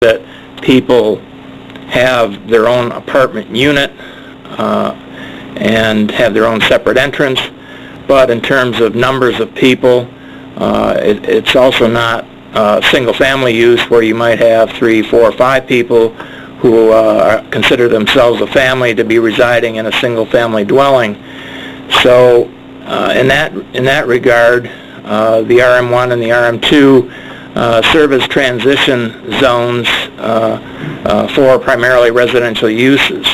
that people have their own apartment unit and have their own separate entrance, but in terms of numbers of people, it's also not single-family use where you might have 3, 4, 5 people who consider themselves a family to be residing in a single-family dwelling. So in that regard, the RM1 and the RM2 serve as transition zones for primarily residential uses.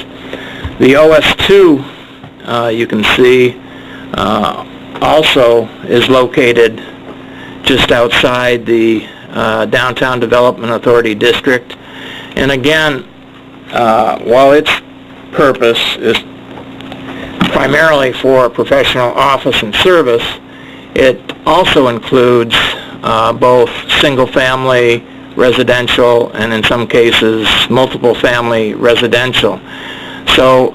The OS2, you can see, also is located just outside the Downtown Development Authority District. And again, while its purpose is primarily for professional office and service, it also includes both single-family residential and in some cases multiple-family residential. So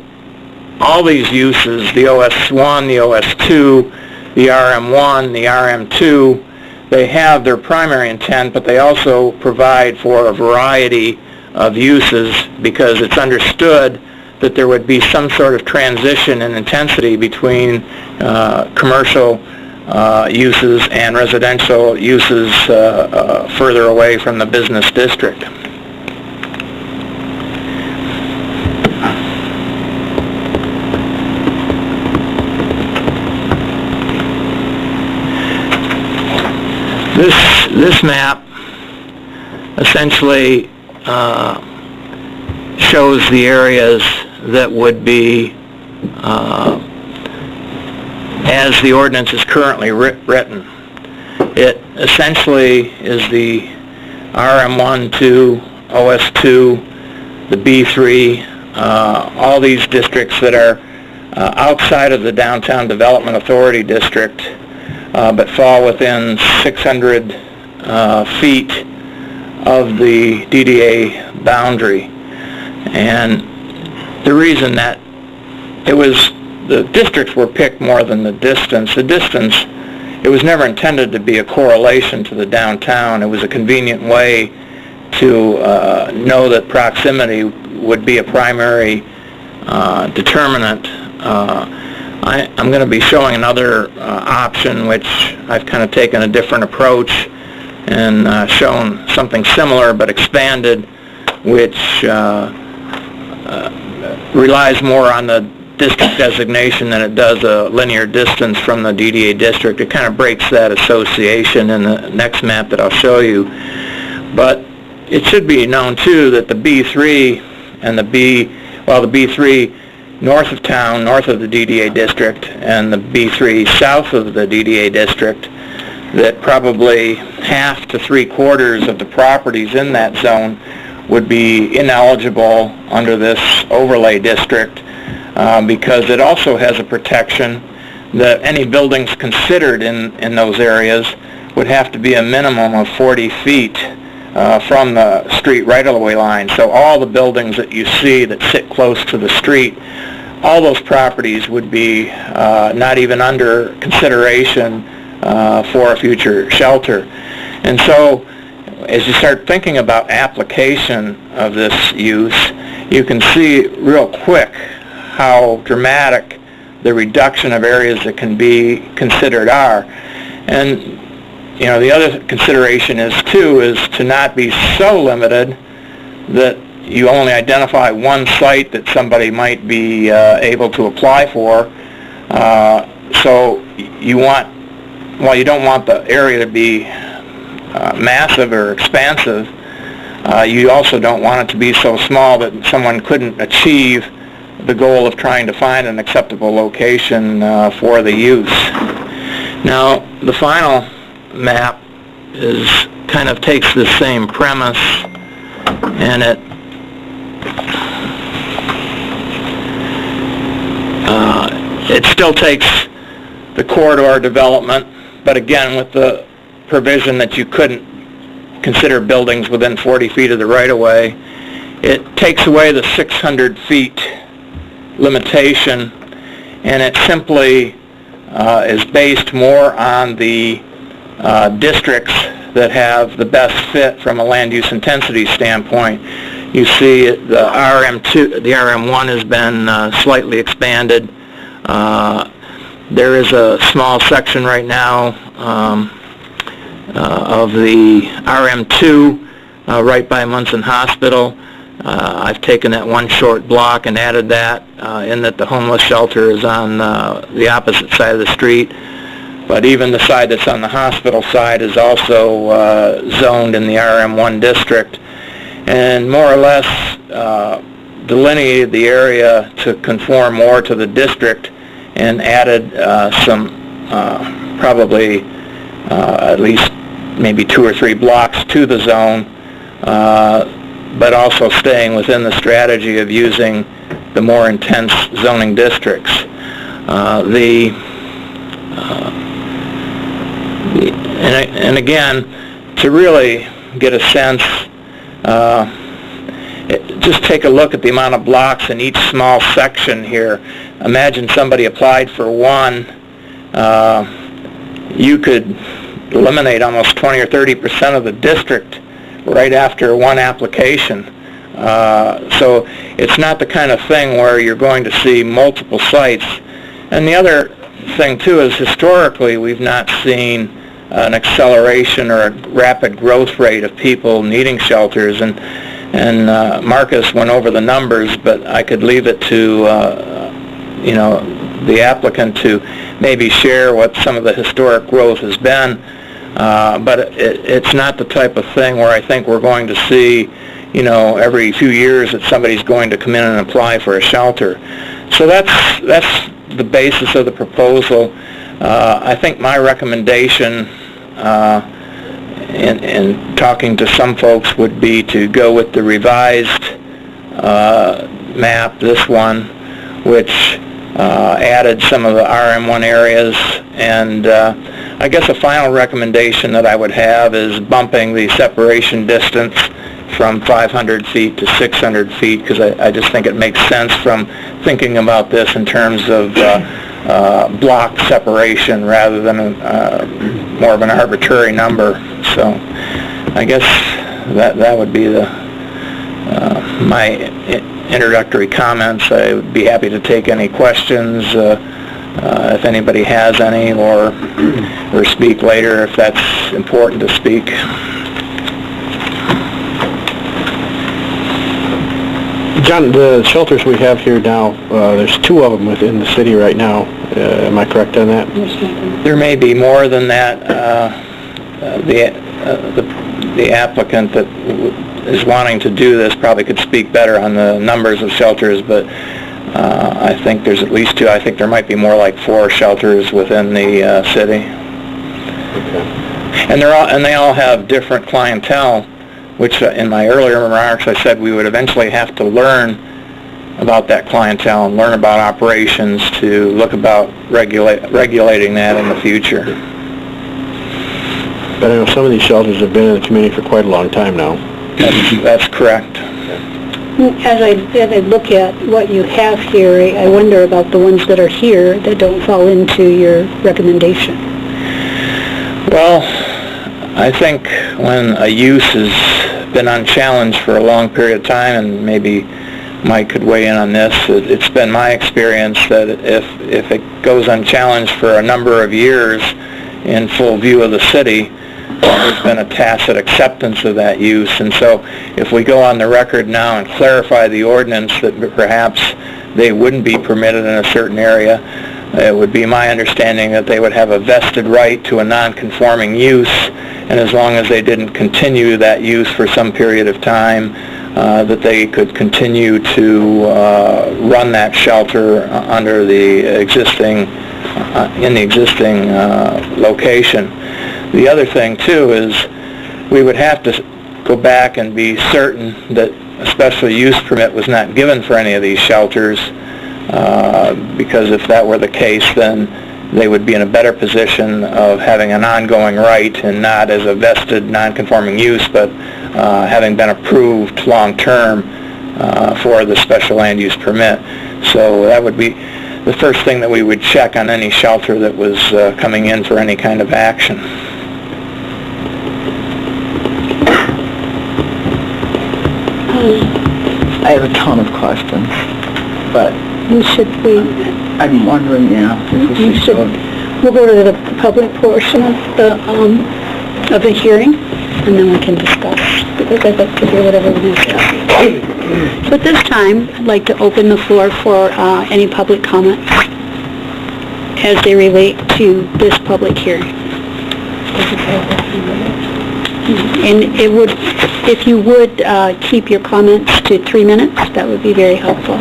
all these uses, the OS1, the OS2, the RM1, the RM2, they have their primary intent, but they also provide for a variety of uses because it's understood that there would be some sort of transition in intensity between commercial uses and residential uses further away from the business district. This map essentially shows the areas that would be, as the ordinance is currently written. It essentially is the RM1, 2, OS2, the B3, all these districts that are outside of the Downtown Development Authority District, but fall within 600 feet of the DDA boundary. And the reason that the districts were picked more than the distance. The distance, it was never intended to be a correlation to the downtown. It was a convenient way to know that proximity would be a primary determinant. I'm going to be showing another option, which I've kind of taken a different approach and shown something similar but expanded, which relies more on the district designation than it does a linear distance from the DDA district. It kind of breaks that association in the next map that I'll show you. But it should be known too that the B3 and the B3 north of town, north of the DDA district, and the B3 south of the DDA district, that probably half to 3/4 of the properties in that zone would be ineligible under this overlay district because it also has a protection that any buildings considered in those areas would have to be a minimum of 40 feet from the street right-of-way line. So all the buildings that you see that sit close to the street, all those properties would be not even under consideration for a future shelter. And so as you start thinking about application of this use, you can see real quick how dramatic the reduction of areas that can be considered are. And you know, the other consideration is to not be so limited that you only identify one site that somebody might be able to apply for. So while you don't want the area to be massive or expansive, you also don't want it to be so small that someone couldn't achieve the goal of trying to find an acceptable location for the use. Now, the final map kind of takes the same premise, and it still takes the corridor development, but again with the provision that you couldn't consider buildings within 40 feet of the right-of-way. It takes away the 600 feet limitation, and it simply is based more on the districts that have the best fit from a land use intensity standpoint. You see the RM1 has been slightly expanded. There is a small section right now of the RM2 right by Munson Hospital. I've taken that one short block and added that in that the homeless shelter is on the opposite side of the street. But even the side that's on the hospital side is also zoned in the RM1 district, and more or less delineated the area to conform more to the district, and added some probably at least maybe 2 or 3 blocks to the zone, but also staying within the strategy of using the more intense zoning districts. And again, to really get a sense, just take a look at the amount of blocks in each small section here. Imagine somebody applied for one. You could eliminate almost 20 or 30% of the district right after one application. So it's not the kind of thing where you're going to see multiple sites. And the other thing too is historically we've not seen an acceleration or a rapid growth rate of people needing shelters, and Marcus went over the numbers, but I could leave it to the applicant to maybe share what some of the historic growth has been, but it's not the type of thing where I think we're going to see every few years that somebody's going to come in and apply for a shelter. So that's the basis of the proposal. I think my recommendation in talking to some folks would be to go with the revised map, this one, which added some of the RM1 areas, and I guess a final recommendation that I would have is bumping the separation distance from 500 feet to 600 feet, because I just think it makes sense from thinking about this in terms of block separation rather than more of an arbitrary number. So I guess that would be my introductory comments. I would be happy to take any questions if anybody has any, or speak later if that's important to speak. John, the shelters we have here now, there's 2 of them within the city right now. Am I correct on that? There may be more than that. The applicant that is wanting to do this probably could speak better on the numbers of shelters, but I think there's at least 2. I think there might be more like 4 shelters within the city. Okay. And they all have different clientele, which in my earlier remarks I said we would eventually have to learn about that clientele and learn about operations to look about regulating that in the future. But I know some of these shelters have been in the community for quite a long time now. That's correct. As I look at what you have here, I wonder about the ones that are here that don't fall into your recommendation. Well, I think when a use has been unchallenged for a long period of time, and maybe Mike could weigh in on this, it's been my experience that if it goes unchallenged for a number of years in full view of the city, there's been a tacit acceptance of that use. And so if we go on the record now and clarify the ordinance that perhaps they wouldn't be permitted in a certain area, it would be my understanding that they would have a vested right to a non-conforming use, and as long as they didn't continue that use for some period of time, that they could continue to run that shelter under the existing location. The other thing too is we would have to go back and be certain that a special use permit was not given for any of these shelters, because if that were the case, then they would be in a better position of having an ongoing right and not as a vested non-conforming use, but having been approved long-term for the special land use permit. So that would be the first thing that we would check on any shelter that was coming in for any kind of action. I have a ton of questions, but I'm wondering, if we should go. We'll go to the public portion of the hearing, and then we can discuss, because I'd like to hear what everyone has to say. So at this time, I'd like to open the floor for any public comments as they relate to this public hearing. And if you would keep your comments to 3 minutes, that would be very helpful.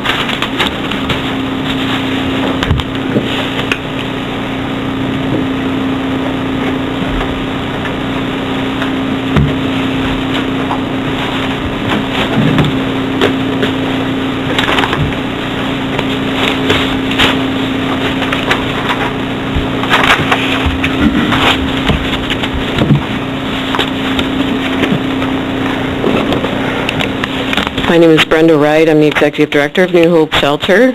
My name is Brenda Wright. I'm the Executive Director of New Hope Shelter.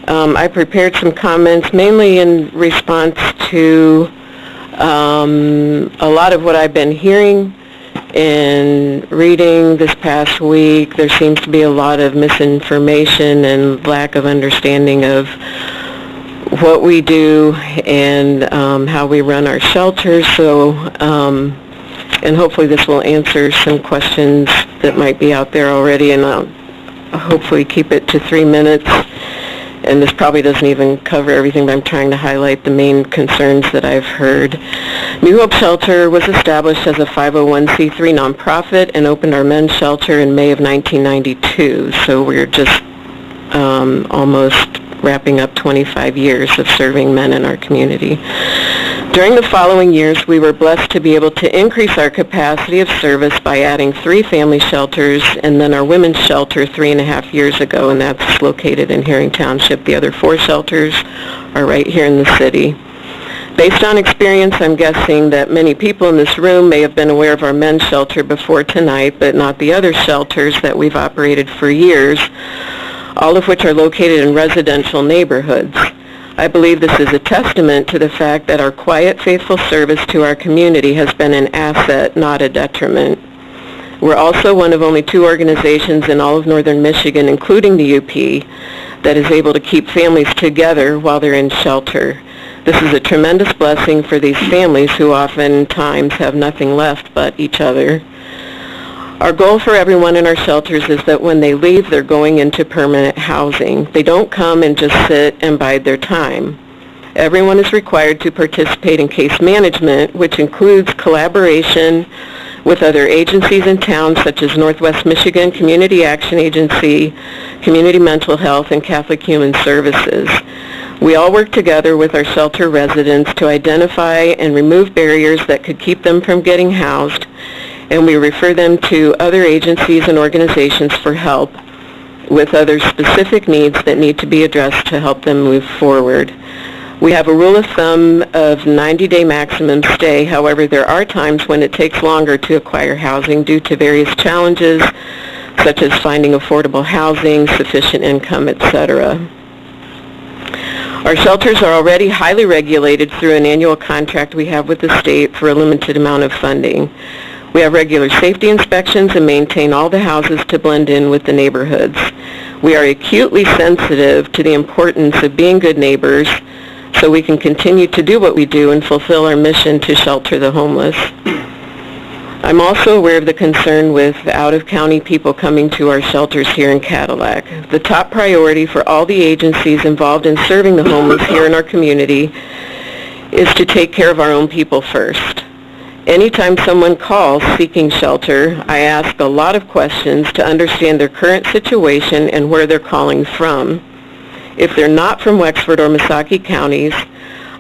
I prepared some comments mainly in response to a lot of what I've been hearing and reading this past week. There seems to be a lot of misinformation and lack of understanding of what we do and how we run our shelters. So, and hopefully this will answer some questions that might be out there already, and I'll hopefully keep it to 3 minutes. And this probably doesn't even cover everything, but I'm trying to highlight the main concerns that I've heard. New Hope Shelter was established as a 501c3 nonprofit and opened our men's shelter in May of 1992, so we're just almost wrapping up 25 years of serving men in our community. During the following years, we were blessed to be able to increase our capacity of service by adding 3 family shelters and then our women's shelter 3.5 years ago, and that's located in Herring Township. The other 4 shelters are right here in the city. Based on experience, I'm guessing that many people in this room may have been aware of our men's shelter before tonight, but not the other shelters that we've operated for years, all of which are located in residential neighborhoods. I believe this is a testament to the fact that our quiet, faithful service to our community has been an asset, not a detriment. We're also one of only 2 organizations in all of northern Michigan, including the UP, that is able to keep families together while they're in shelter. This is a tremendous blessing for these families who oftentimes have nothing left but each other. Our goal for everyone in our shelters is that when they leave, they're going into permanent housing. They don't come and just sit and bide their time. Everyone is required to participate in case management, which includes collaboration with other agencies in town such as Northwest Michigan Community Action Agency, Community Mental Health, and Catholic Human Services. We all work together with our shelter residents to identify and remove barriers that could keep them from getting housed, and we refer them to other agencies and organizations for help with other specific needs that need to be addressed to help them move forward. We have a rule of thumb of 90-day maximum stay. However, there are times when it takes longer to acquire housing due to various challenges, such as finding affordable housing, sufficient income, etc. Our shelters are already highly regulated through an annual contract we have with the state for a limited amount of funding. We have regular safety inspections and maintain all the houses to blend in with the neighborhoods. We are acutely sensitive to the importance of being good neighbors so we can continue to do what we do and fulfill our mission to shelter the homeless. I'm also aware of the concern with out-of-county people coming to our shelters here in Cadillac. The top priority for all the agencies involved in serving the homeless here in our community is to take care of our own people first. Anytime someone calls seeking shelter, I ask a lot of questions to understand their current situation and where they're calling from. If they're not from Wexford or Missaukee counties,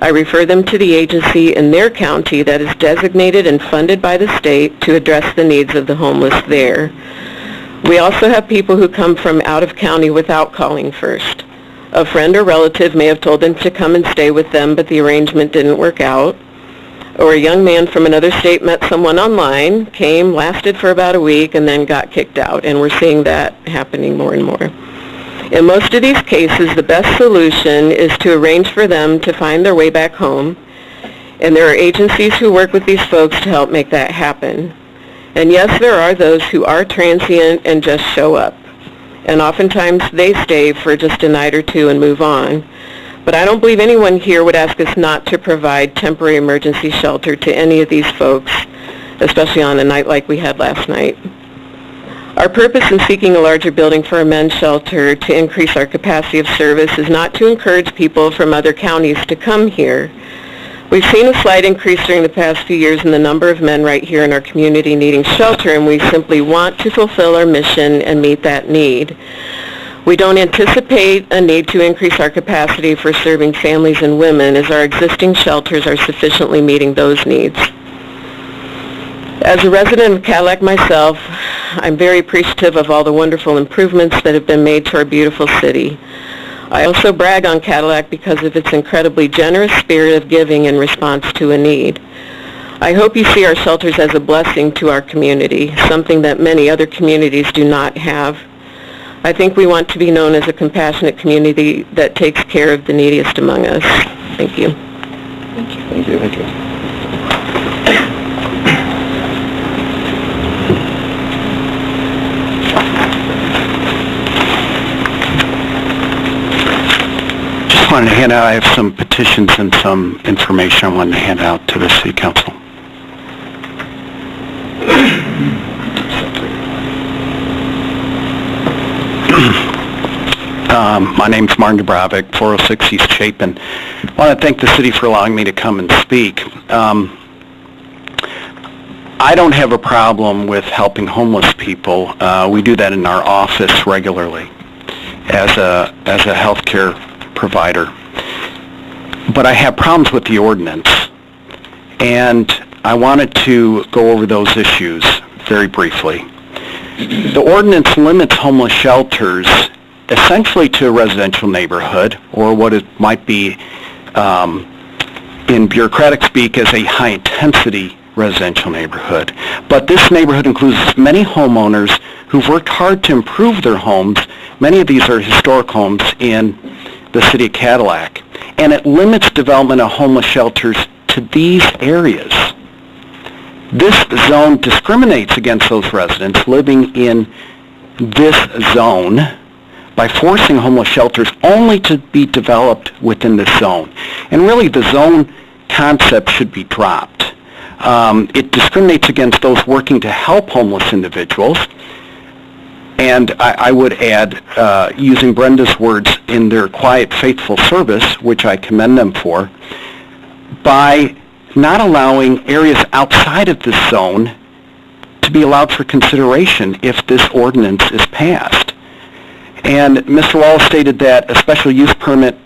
I refer them to the agency in their county that is designated and funded by the state to address the needs of the homeless there. We also have people who come from out of county without calling first. A friend or relative may have told them to come and stay with them, but the arrangement didn't work out. Or a young man from another state met someone online, came, lasted for about a week, and then got kicked out. And we're seeing that happening more and more. In most of these cases, the best solution is to arrange for them to find their way back home. And there are agencies who work with these folks to help make that happen. And yes, there are those who are transient and just show up. And oftentimes they stay for just a night or two and move on. But I don't believe anyone here would ask us not to provide temporary emergency shelter to any of these folks, especially on a night like we had last night. Our purpose in seeking a larger building for a men's shelter to increase our capacity of service is not to encourage people from other counties to come here. We've seen a slight increase during the past few years in the number of men right here in our community needing shelter, and we simply want to fulfill our mission and meet that need. We don't anticipate a need to increase our capacity for serving families and women, as our existing shelters are sufficiently meeting those needs. As a resident of Cadillac myself, I'm very appreciative of all the wonderful improvements that have been made to our beautiful city. I also brag on Cadillac because of its incredibly generous spirit of giving in response to a need. I hope you see our shelters as a blessing to our community, something that many other communities do not have. I think we want to be known as a compassionate community that takes care of the neediest among us. Thank you. Thank you. Thank you. Thank you. Wanted to hand out, I have some petitions and some information I wanted to hand out to the City Council. My name's Martin Dubrovic, 406 East Chapin. I want to thank the city for allowing me to come and speak. I don't have a problem with helping homeless people. We do that in our office regularly as a healthcare provider. But I have problems with the ordinance, and I wanted to go over those issues very briefly. The ordinance limits homeless shelters essentially to a residential neighborhood, or what it might be in bureaucratic speak as a high-intensity residential neighborhood. But this neighborhood includes many homeowners who've worked hard to improve their homes. Many of these are historic homes in the city of Cadillac, and it limits development of homeless shelters to these areas. This zone discriminates against those residents living in this zone by forcing homeless shelters only to be developed within this zone. And really the zone concept should be dropped. It discriminates against those working to help homeless individuals. And I would add, using Brenda's words, in their quiet, faithful service, which I commend them for, by not allowing areas outside of this zone to be allowed for consideration if this ordinance is passed. And Mr. Wallace stated that a special use permit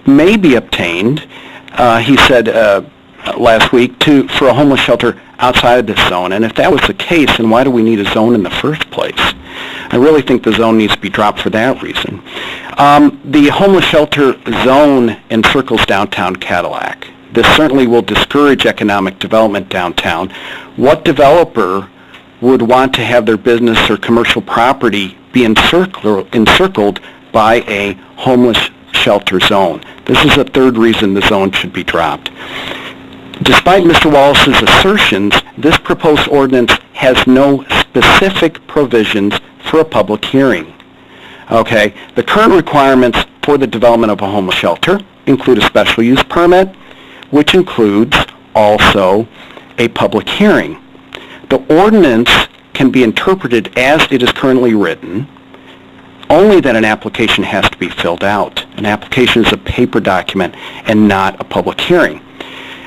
may be obtained, he said last week, for a homeless shelter outside of this zone. And if that was the case, then why do we need a zone in the first place? I really think the zone needs to be dropped for that reason. The homeless shelter zone encircles downtown Cadillac. This certainly will discourage economic development downtown. What developer would want to have their business or commercial property be encircled by a homeless shelter zone? This is a third reason the zone should be dropped. Despite Mr. Wallace's assertions, this proposed ordinance has no specific provisions for a public hearing. Okay, the current requirements for the development of a homeless shelter include a special use permit, which includes also a public hearing. The ordinance can be interpreted as it is currently written, only that an application has to be filled out. An application is a paper document and not a public hearing.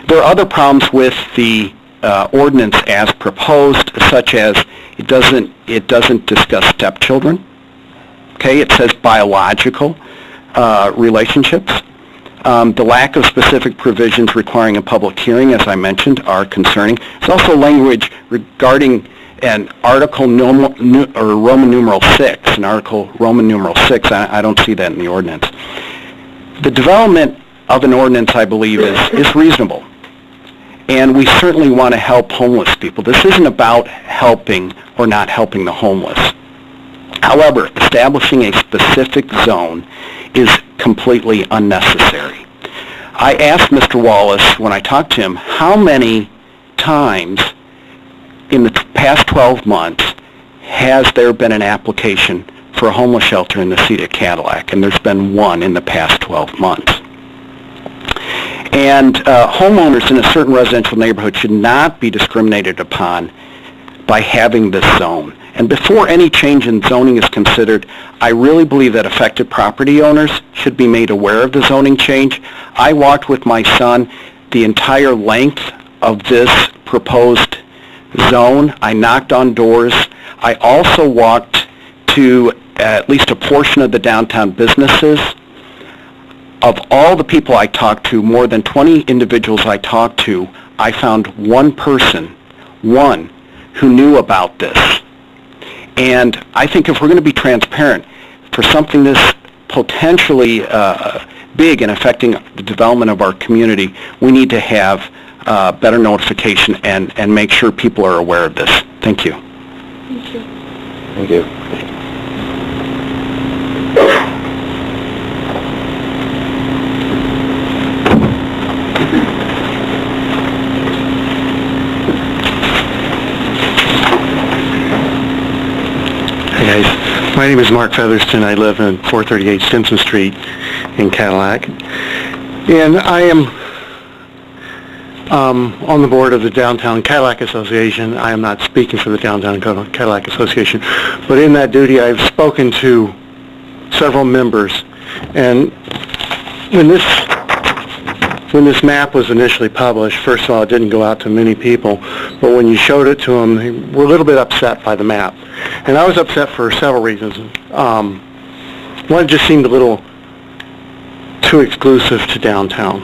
There are other problems with the ordinance as proposed, such as it doesn't discuss stepchildren. Okay, it says biological relationships. The lack of specific provisions requiring a public hearing, as I mentioned, are concerning. There's also language regarding an Article Roman numeral 6. An Article Roman numeral 6, I don't see that in the ordinance. The development of an ordinance, I believe, is reasonable. And we certainly want to help homeless people. This isn't about helping or not helping the homeless. However, establishing a specific zone is completely unnecessary. I asked Mr. Wallace when I talked to him how many times in the past 12 months, has there been an application for a homeless shelter in the city of Cadillac? And there's been one in the past 12 months. And homeowners in a certain residential neighborhood should not be discriminated upon by having this zone. And before any change in zoning is considered, I really believe that affected property owners should be made aware of the zoning change. I walked with my son the entire length of this proposed zone. I knocked on doors. I also walked to at least a portion of the downtown businesses. Of all the people I talked to, more than 20 individuals I talked to, I found one person, one, who knew about this. And I think if we're going to be transparent for something this potentially big and affecting the development of our community, we need to have better notification and make sure people are aware of this. Thank you. Thank you. Thank you. Hey guys, my name is Mark Featherston. I live in 438 Stimson Street in Cadillac, and I am on the board of the Downtown Cadillac Association. I am not speaking for the Downtown Cadillac Association, but in that duty I've spoken to several members, and when this map was initially published, first of all, it didn't go out to many people, but when you showed it to them, they were a little bit upset by the map. And I was upset for several reasons. One, it just seemed a little too exclusive to downtown,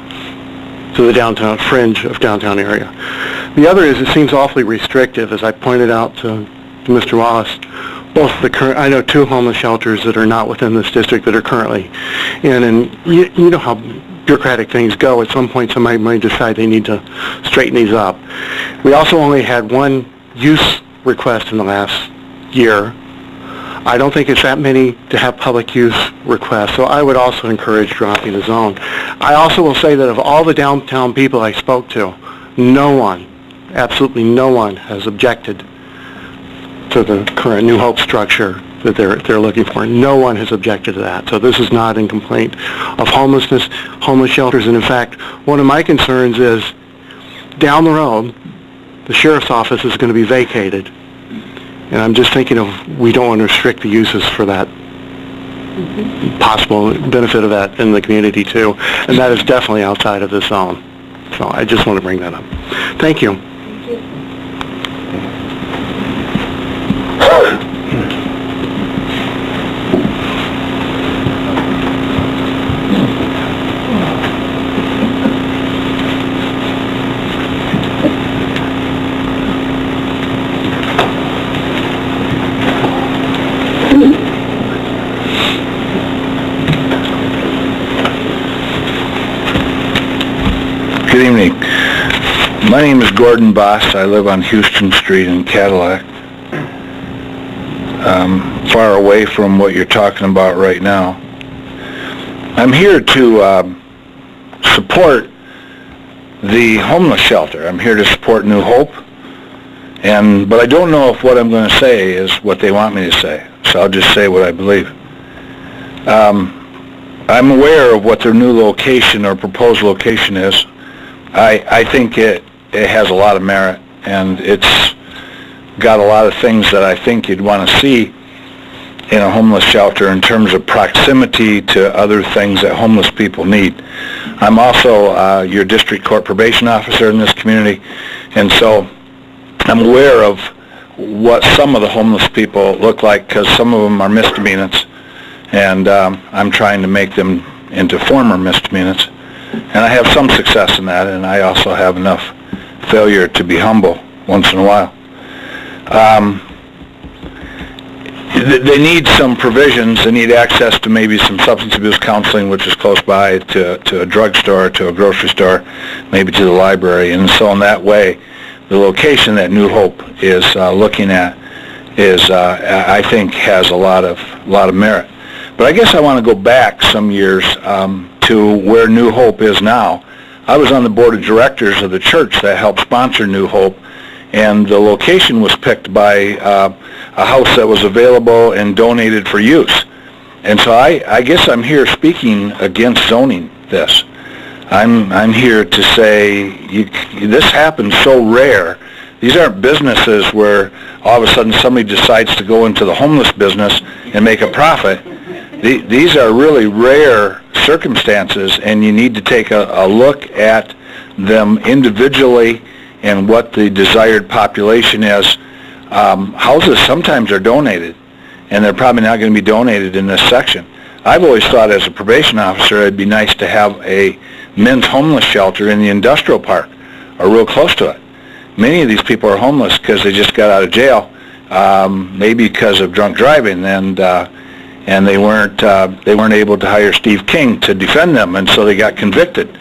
to the downtown fringe of downtown area. The other is it seems awfully restrictive, as I pointed out to Mr. Wallace. Both the current, I know two homeless shelters that are not within this district that are currently in, and you know how bureaucratic things go. At some point somebody might decide they need to straighten these up. We also only had one use request in the last year. I don't think it's that many to have public use requests, so I would also encourage dropping the zone. I also will say that of all the downtown people I spoke to, no one, absolutely no one has objected to the current New Hope structure that they're looking for. No one has objected to that. So this is not in complaint of homelessness, homeless shelters, and in fact, one of my concerns is down the road, the sheriff's office is going to be vacated. And I'm just thinking of, we don't want to restrict the uses for that possible benefit of that in the community too. And that is definitely outside of this zone. So I just want to bring that up. Thank you. Good evening. My name is Gordon Boss. I live on Houston Street in Cadillac. Far away from what you're talking about right now. I'm here to support the homeless shelter. I'm here to support New Hope, but I don't know if what I'm going to say is what they want me to say, so I'll just say what I believe. I'm aware of what their new location or proposed location is. I think it has a lot of merit, and it's got a lot of things that I think you'd want to see in a homeless shelter in terms of proximity to other things that homeless people need. I'm also your district court probation officer in this community, and so I'm aware of what some of the homeless people look like, because some of them are misdemeanors, and I'm trying to make them into former misdemeanors. And I have some success in that, and I also have enough failure to be humble once in a while. They need some provisions. They need access to maybe some substance abuse counseling, which is close by, to a drugstore, to a grocery store, maybe to the library. And so in that way, the location that New Hope is looking at is, I think, has a lot of merit. But I guess I want to go back some years to where New Hope is now. I was on the board of directors of the church that helped sponsor New Hope and the location was picked by a house that was available and donated for use. And so I guess I'm here speaking against zoning this. I'm here to say this happens so rare. These aren't businesses where all of a sudden somebody decides to go into the homeless business and make a profit. These are really rare circumstances, and you need to take a look at them individually and what the desired population is. Houses sometimes are donated, and they're probably not going to be donated in this section. I've always thought as a probation officer it'd be nice to have a men's homeless shelter in the industrial park or real close to it. Many of these people are homeless because they just got out of jail, maybe because of drunk driving, and they weren't able to hire Steve King to defend them, and so they got convicted.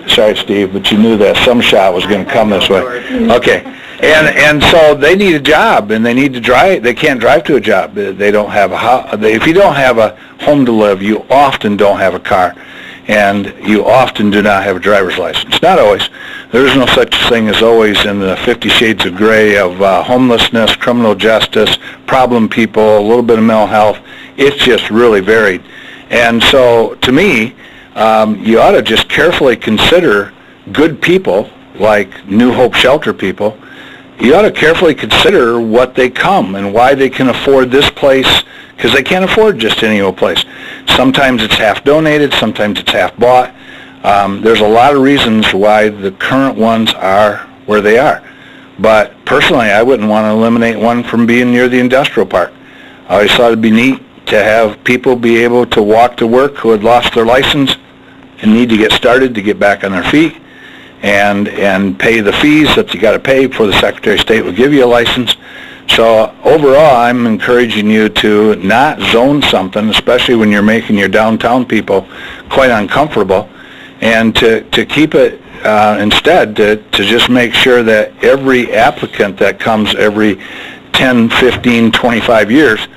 Sorry, Steve, but you knew that some shot was going to come this way. Okay, and so they need a job, and they need to drive. They can't drive to a job. They don't have a house. If you don't have a home to live, you often don't have a car, and you often do not have a driver's license. Not always. There is no such thing as always in the 50 shades of gray of homelessness, criminal justice, problem people, a little bit of mental health. It's just really varied. And so, to me, you ought to just carefully consider good people, like New Hope Shelter people. You ought to carefully consider what they come and why they can afford this place, because they can't afford just any old place. Sometimes it's half donated, sometimes it's half bought. There's a lot of reasons why the current ones are where they are. But personally, I wouldn't want to eliminate one from being near the industrial park. I always thought it'd be neat to have people be able to walk to work who had lost their license and need to get started to get back on their feet and pay the fees that you got to pay before the Secretary of State will give you a license. So overall, I'm encouraging you to not zone something, especially when you're making your downtown people quite uncomfortable, and to keep it instead to just make sure that every applicant that comes every 10, 15, 25 years,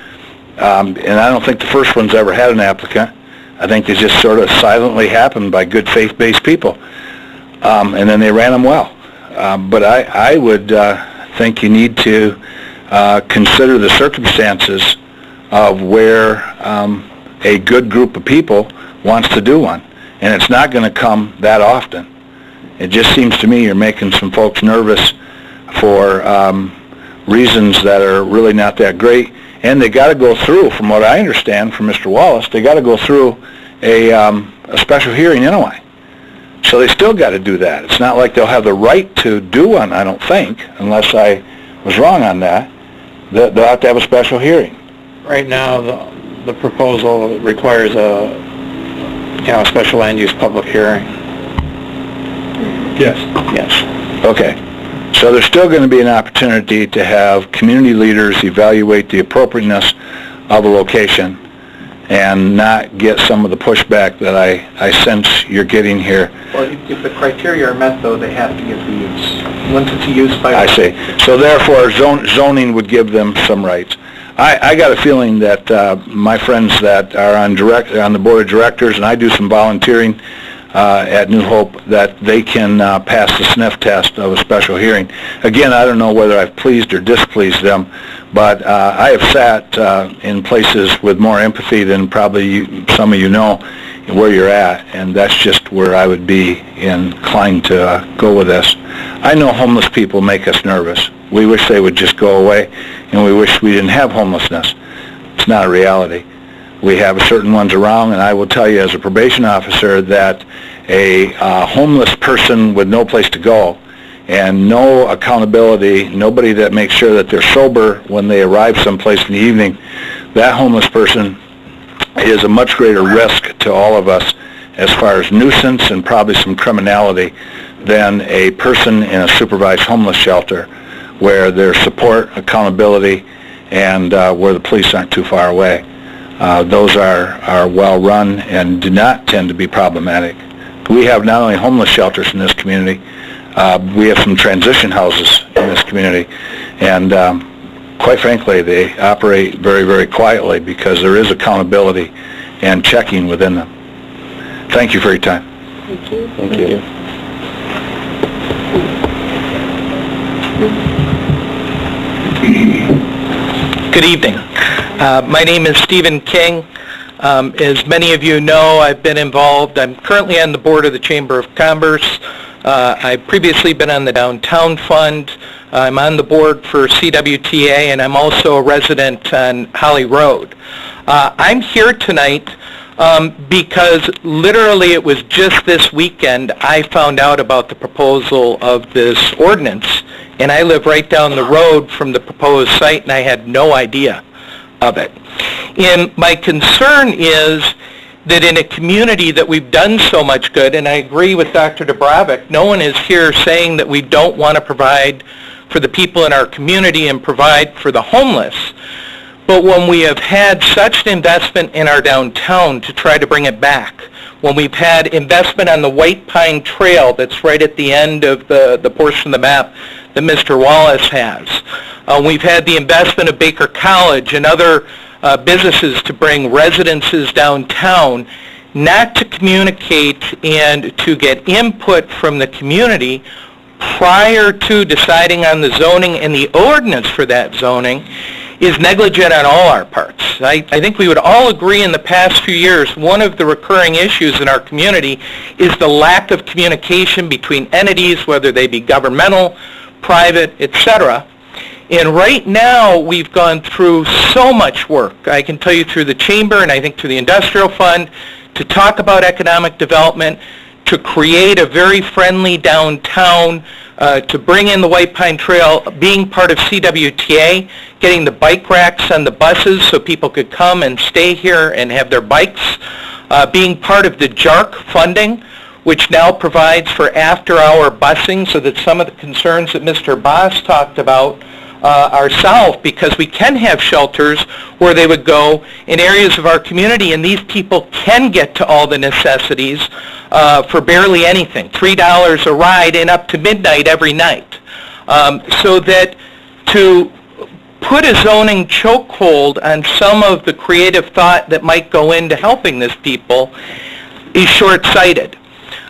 and I don't think the first one's ever had an applicant. I think they just sort of silently happened by good faith-based people, and then they ran them well. But I would think you need to consider the circumstances of where a good group of people wants to do one, and it's not going to come that often. It just seems to me you're making some folks nervous for reasons that are really not that great. And they got to go through, from what I understand from Mr. Wallace, they got to go through a special hearing anyway. So they still got to do that. It's not like they'll have the right to do one, I don't think, unless I was wrong on that. They'll have to have a special hearing. Right now, the proposal requires a special land use public hearing. Yes. Yes. Okay. So there's still going to be an opportunity to have community leaders evaluate the appropriateness of a location and not get some of the pushback that I sense you're getting here. Well, if the criteria are met, though, they have to get the use. Once it's a use by... I see. So therefore, zoning would give them some rights. I got a feeling that my friends that are on the board of directors, and I do some volunteering at New Hope, that they can pass the sniff test of a special hearing. Again, I don't know whether I've pleased or displeased them, but I have sat in places with more empathy than probably some of you know where you're at, and that's just where I would be inclined to go with this. I know homeless people make us nervous. We wish they would just go away, and we wish we didn't have homelessness. It's not a reality. We have certain ones around, and I will tell you as a probation officer that a homeless person with no place to go and no accountability, nobody that makes sure that they're sober when they arrive someplace in the evening, that homeless person is a much greater risk to all of us as far as nuisance and probably some criminality than a person in a supervised homeless shelter where there's support, accountability, and where the police aren't too far away. Those are well run and do not tend to be problematic. We have not only homeless shelters in this community, we have some transition houses in this community, and quite frankly, they operate very, very quietly because there is accountability and checking within them. Thank you for your time. Thank you. Thank you. Good evening. My name is Stephen King. As many of you know, I've been involved. I'm currently on the board of the Chamber of Commerce. I've previously been on the Downtown Fund. I'm on the board for CWTA, and I'm also a resident on Holly Road. I'm here tonight because literally it was just this weekend I found out about the proposal of this ordinance, and I live right down the road from the proposed site, and I had no idea of it. And my concern is that in a community that we've done so much good, and I agree with Dr. Dubravik, no one is here saying that we don't want to provide for the people in our community and provide for the homeless. But when we have had such an investment in our downtown to try to bring it back, when we've had investment on the White Pine Trail that's right at the end of the portion of the map that Mr. Wallace has, we've had the investment of Baker College and other businesses to bring residences downtown, not to communicate and to get input from the community prior to deciding on the zoning and the ordinance for that zoning is negligent on all our parts. I think we would all agree in the past few years one of the recurring issues in our community is the lack of communication between entities, whether they be governmental, private, etc. And right now we've gone through so much work, I can tell you through the Chamber and I think through the Industrial Fund, to talk about economic development, to create a very friendly downtown, to bring in the White Pine Trail, being part of CWTA, getting the bike racks on the buses so people could come and stay here and have their bikes, being part of the JARC funding, which now provides for after-hour busing so that some of the concerns that Mr. Boss talked about are solved, because we can have shelters where they would go in areas of our community and these people can get to all the necessities for barely anything, $3 a ride and up to midnight every night. So that to put a zoning chokehold on some of the creative thought that might go into helping this people is short-sighted.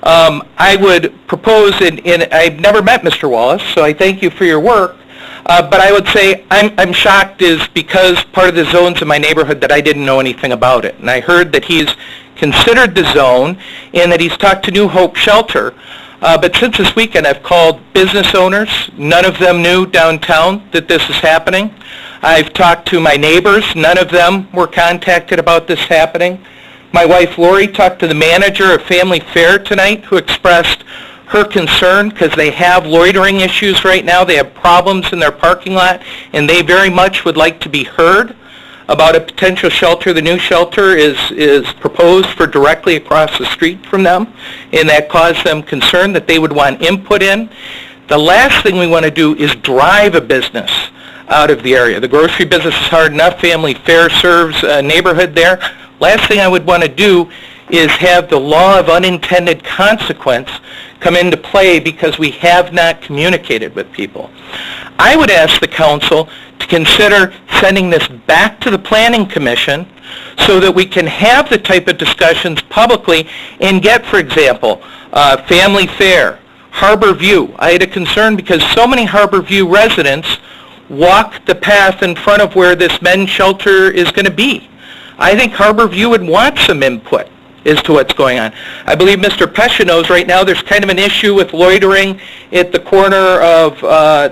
I would propose, and I've never met Mr. Wallace, so I thank you for your work, but I would say I'm shocked is because part of the zone's in my neighborhood that I didn't know anything about it. And I heard that he's considered the zone and that he's talked to New Hope Shelter. But since this weekend I've called business owners. None of them knew downtown that this is happening. I've talked to my neighbors. None of them were contacted about this happening. My wife Lori talked to the manager of Family Fare tonight, who expressed her concern because they have loitering issues right now. They have problems in their parking lot, and they very much would like to be heard about a potential shelter. The new shelter is proposed for directly across the street from them, and that caused them concern that they would want input in. The last thing we want to do is drive a business out of the area. The grocery business is hard enough. Family Fare serves a neighborhood there. Last thing I would want to do is have the law of unintended consequence come into play because we have not communicated with people. I would ask the council to consider sending this back to the Planning Commission so that we can have the type of discussions publicly and get, for example, Family Fare, Harbor View. I had a concern because so many Harbor View residents walk the path in front of where this men's shelter is going to be. I think Harbor View would want some input as to what's going on. I believe Mr. Pescia knows right now there's kind of an issue with loitering at the corner of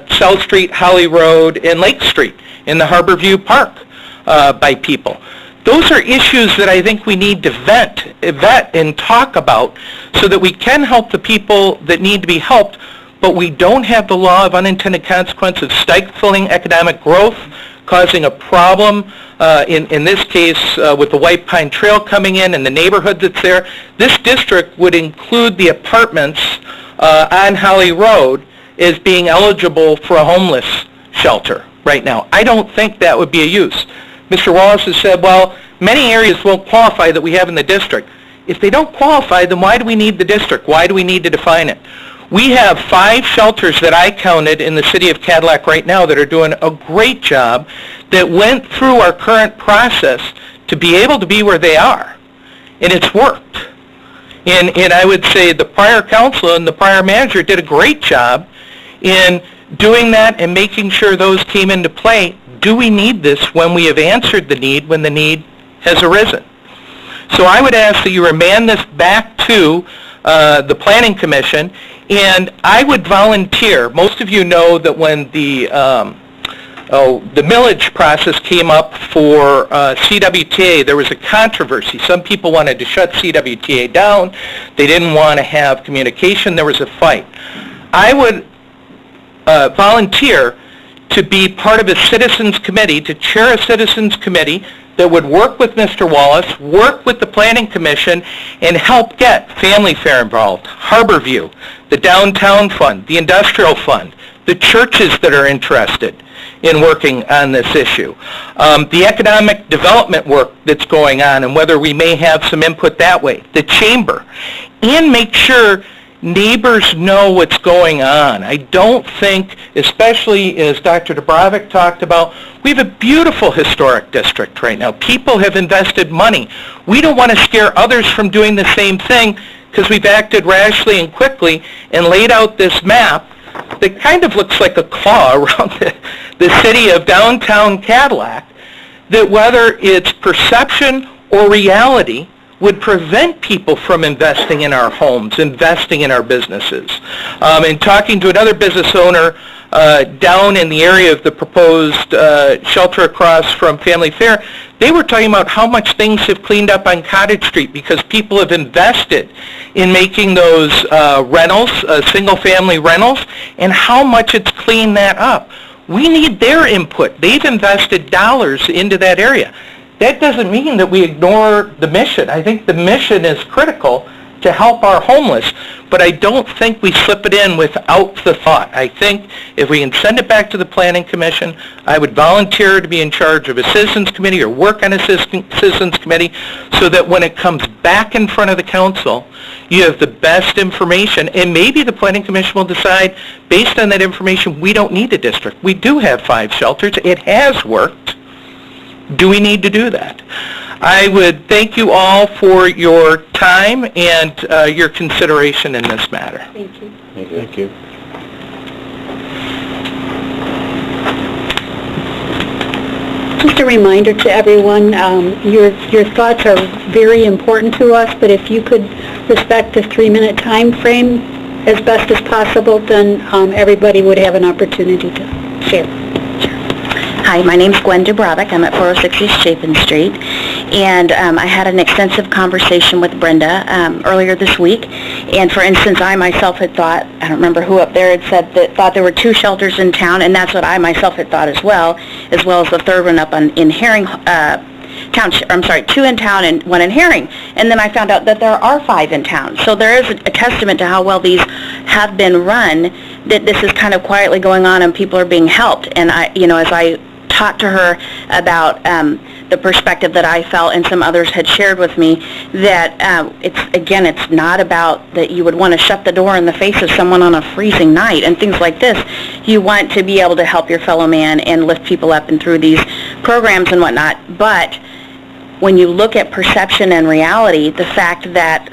South Street, Holly Road, and Lake Street in the Harbor View Park by people. Those are issues that I think we need to vet and talk about so that we can help the people that need to be helped, but we don't have the law of unintended consequences stifling economic growth, causing a problem, in this case with the White Pine Trail coming in and the neighborhood that's there. This district would include the apartments on Holly Road as being eligible for a homeless shelter right now. I don't think that would be a use. Mr. Wallace has said, well, many areas won't qualify that we have in the district. If they don't qualify, then why do we need the district? Why do we need to define it? We have 5 shelters that I counted in the city of Cadillac right now that are doing a great job that went through our current process to be able to be where they are. And it's worked. And I would say the prior council and the prior manager did a great job in doing that and making sure those came into play. Do we need this when we have answered the need, when the need has arisen? So I would ask that you remand this back to the Planning Commission, and I would volunteer. Most of you know that when the millage process came up for CWTA, there was a controversy. Some people wanted to shut CWTA down. They didn't want to have communication. There was a fight. I would volunteer to be part of a citizens committee, to chair a citizens committee that would work with Mr. Wallace, work with the Planning Commission, and help get Family Fair involved, Harborview, the Downtown Fund, the Industrial Fund, the churches that are interested in working on this issue, the economic development work that's going on and whether we may have some input that way, the chamber, and make sure neighbors know what's going on. I don't think, especially as Dr. Dubrovic talked about, we have a beautiful historic district right now. People have invested money. We don't want to scare others from doing the same thing because we've acted rashly and quickly and laid out this map that kind of looks like a claw around the city of downtown Cadillac, that whether it's perception or reality would prevent people from investing in our homes, investing in our businesses. And talking to another business owner down in the area of the proposed shelter across from Family Fair, they were talking about how much things have cleaned up on Cottage Street because people have invested in making those rentals, single-family rentals, and how much it's cleaned that up. We need their input. They've invested dollars into that area. That doesn't mean that we ignore the mission. I think the mission is critical to help our homeless, but I don't think we slip it in without the thought. I think if we can send it back to the Planning Commission, I would volunteer to be in charge of a citizens committee or work on a citizens committee so that when it comes back in front of the council, you have the best information, and maybe the Planning Commission will decide, based on that information, we don't need a district. We do have 5 shelters. It has worked. Do we need to do that? I would thank you all for your time and your consideration in this matter. Thank you. Thank you. Just a reminder to everyone, your thoughts are very important to us, but if you could respect the 3-minute time frame as best as possible, then everybody would have an opportunity to share. Hi, my name's Gwen Dubrovic. I'm at 406 East Chapin Street, and I had an extensive conversation with Brenda earlier this week. And for instance, I myself had thought, I don't remember who up there had said that thought there were 2 shelters in town, and that's what I myself had thought as well as the third one up in Herring Township. I'm sorry, 2 in town and 1 in Herring. And then I found out that there are 5 in town. So there is a testament to how well these have been run, that this is kind of quietly going on and people are being helped. And I, as I talked to her about the perspective that I felt and some others had shared with me, that it's not about that you would want to shut the door in the face of someone on a freezing night and things like this. You want to be able to help your fellow man and lift people up and through these programs and whatnot. But when you look at perception and reality, the fact that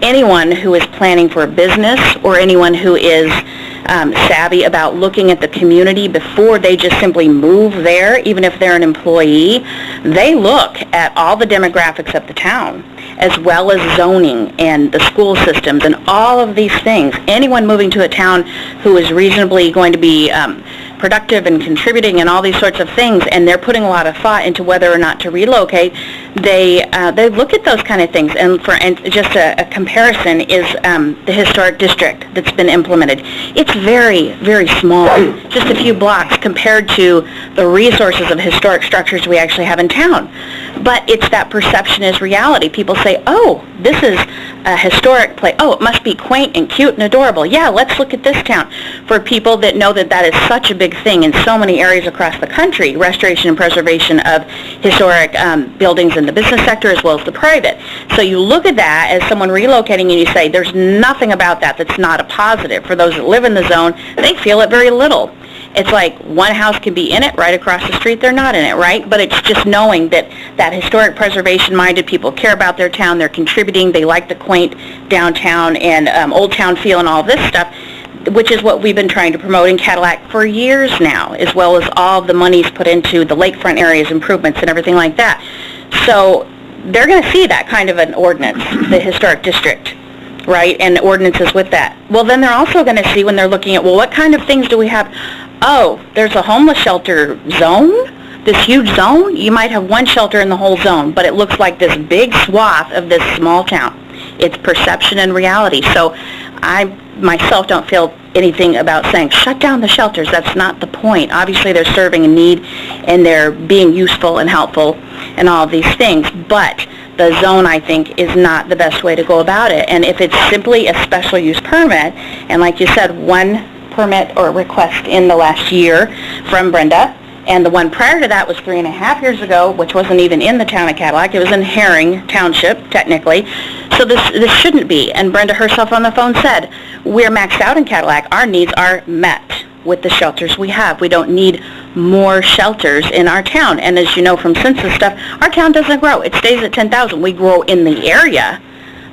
anyone who is planning for a business or anyone who is savvy about looking at the community before they just simply move there, even if they're an employee, they look at all the demographics of the town, as well as zoning and the school systems and all of these things. Anyone moving to a town who is reasonably going to be productive and contributing and all these sorts of things, and they're putting a lot of thought into whether or not to relocate, they look at those kind of things. And just a comparison is the historic district that's been implemented. It's very, very small, just a few blocks compared to the resources of historic structures we actually have in town. But it's that perception is reality. People say, oh, this is a historic place. Oh, it must be quaint and cute and adorable. Yeah, let's look at this town. For people that know that that is such a big thing in so many areas across the country, restoration and preservation of historic buildings in the business sector as well as the private. So you look at that as someone relocating and you say, there's nothing about that that's not a positive. For those that live in the zone, they feel it very little. It's like one house can be in it, right across the street they're not in it, right? But it's just knowing that historic preservation-minded people care about their town, they're contributing, they like the quaint downtown and old town feel and all this stuff. which is what we've been trying to promote in Cadillac for years now, as well as all the monies put into the lakefront areas improvements and everything like that. So they're going to see that kind of an ordinance, the historic district, right, and ordinances with that. Well, then they're also going to see when they're looking at, well, what kind of things do we have? Oh, there's a homeless shelter zone, this huge zone. You might have one shelter in the whole zone, but it looks like this big swath of this small town. It's perception and reality. So I myself don't feel anything about saying shut down the shelters. That's not the point. Obviously they're serving a need and they're being useful and helpful and all of these things, but the zone, I think, is not the best way to go about it. And if it's simply a special use permit, and like you said, one permit or request in the last year from Brenda, and the one prior to that was 3.5 years ago, which wasn't even in the town of Cadillac. It was in Herring Township, technically. So this shouldn't be. And Brenda herself on the phone said, we're maxed out in Cadillac. Our needs are met with the shelters we have. We don't need more shelters in our town. And as you know from census stuff, our town doesn't grow. It stays at 10,000. We grow in the area,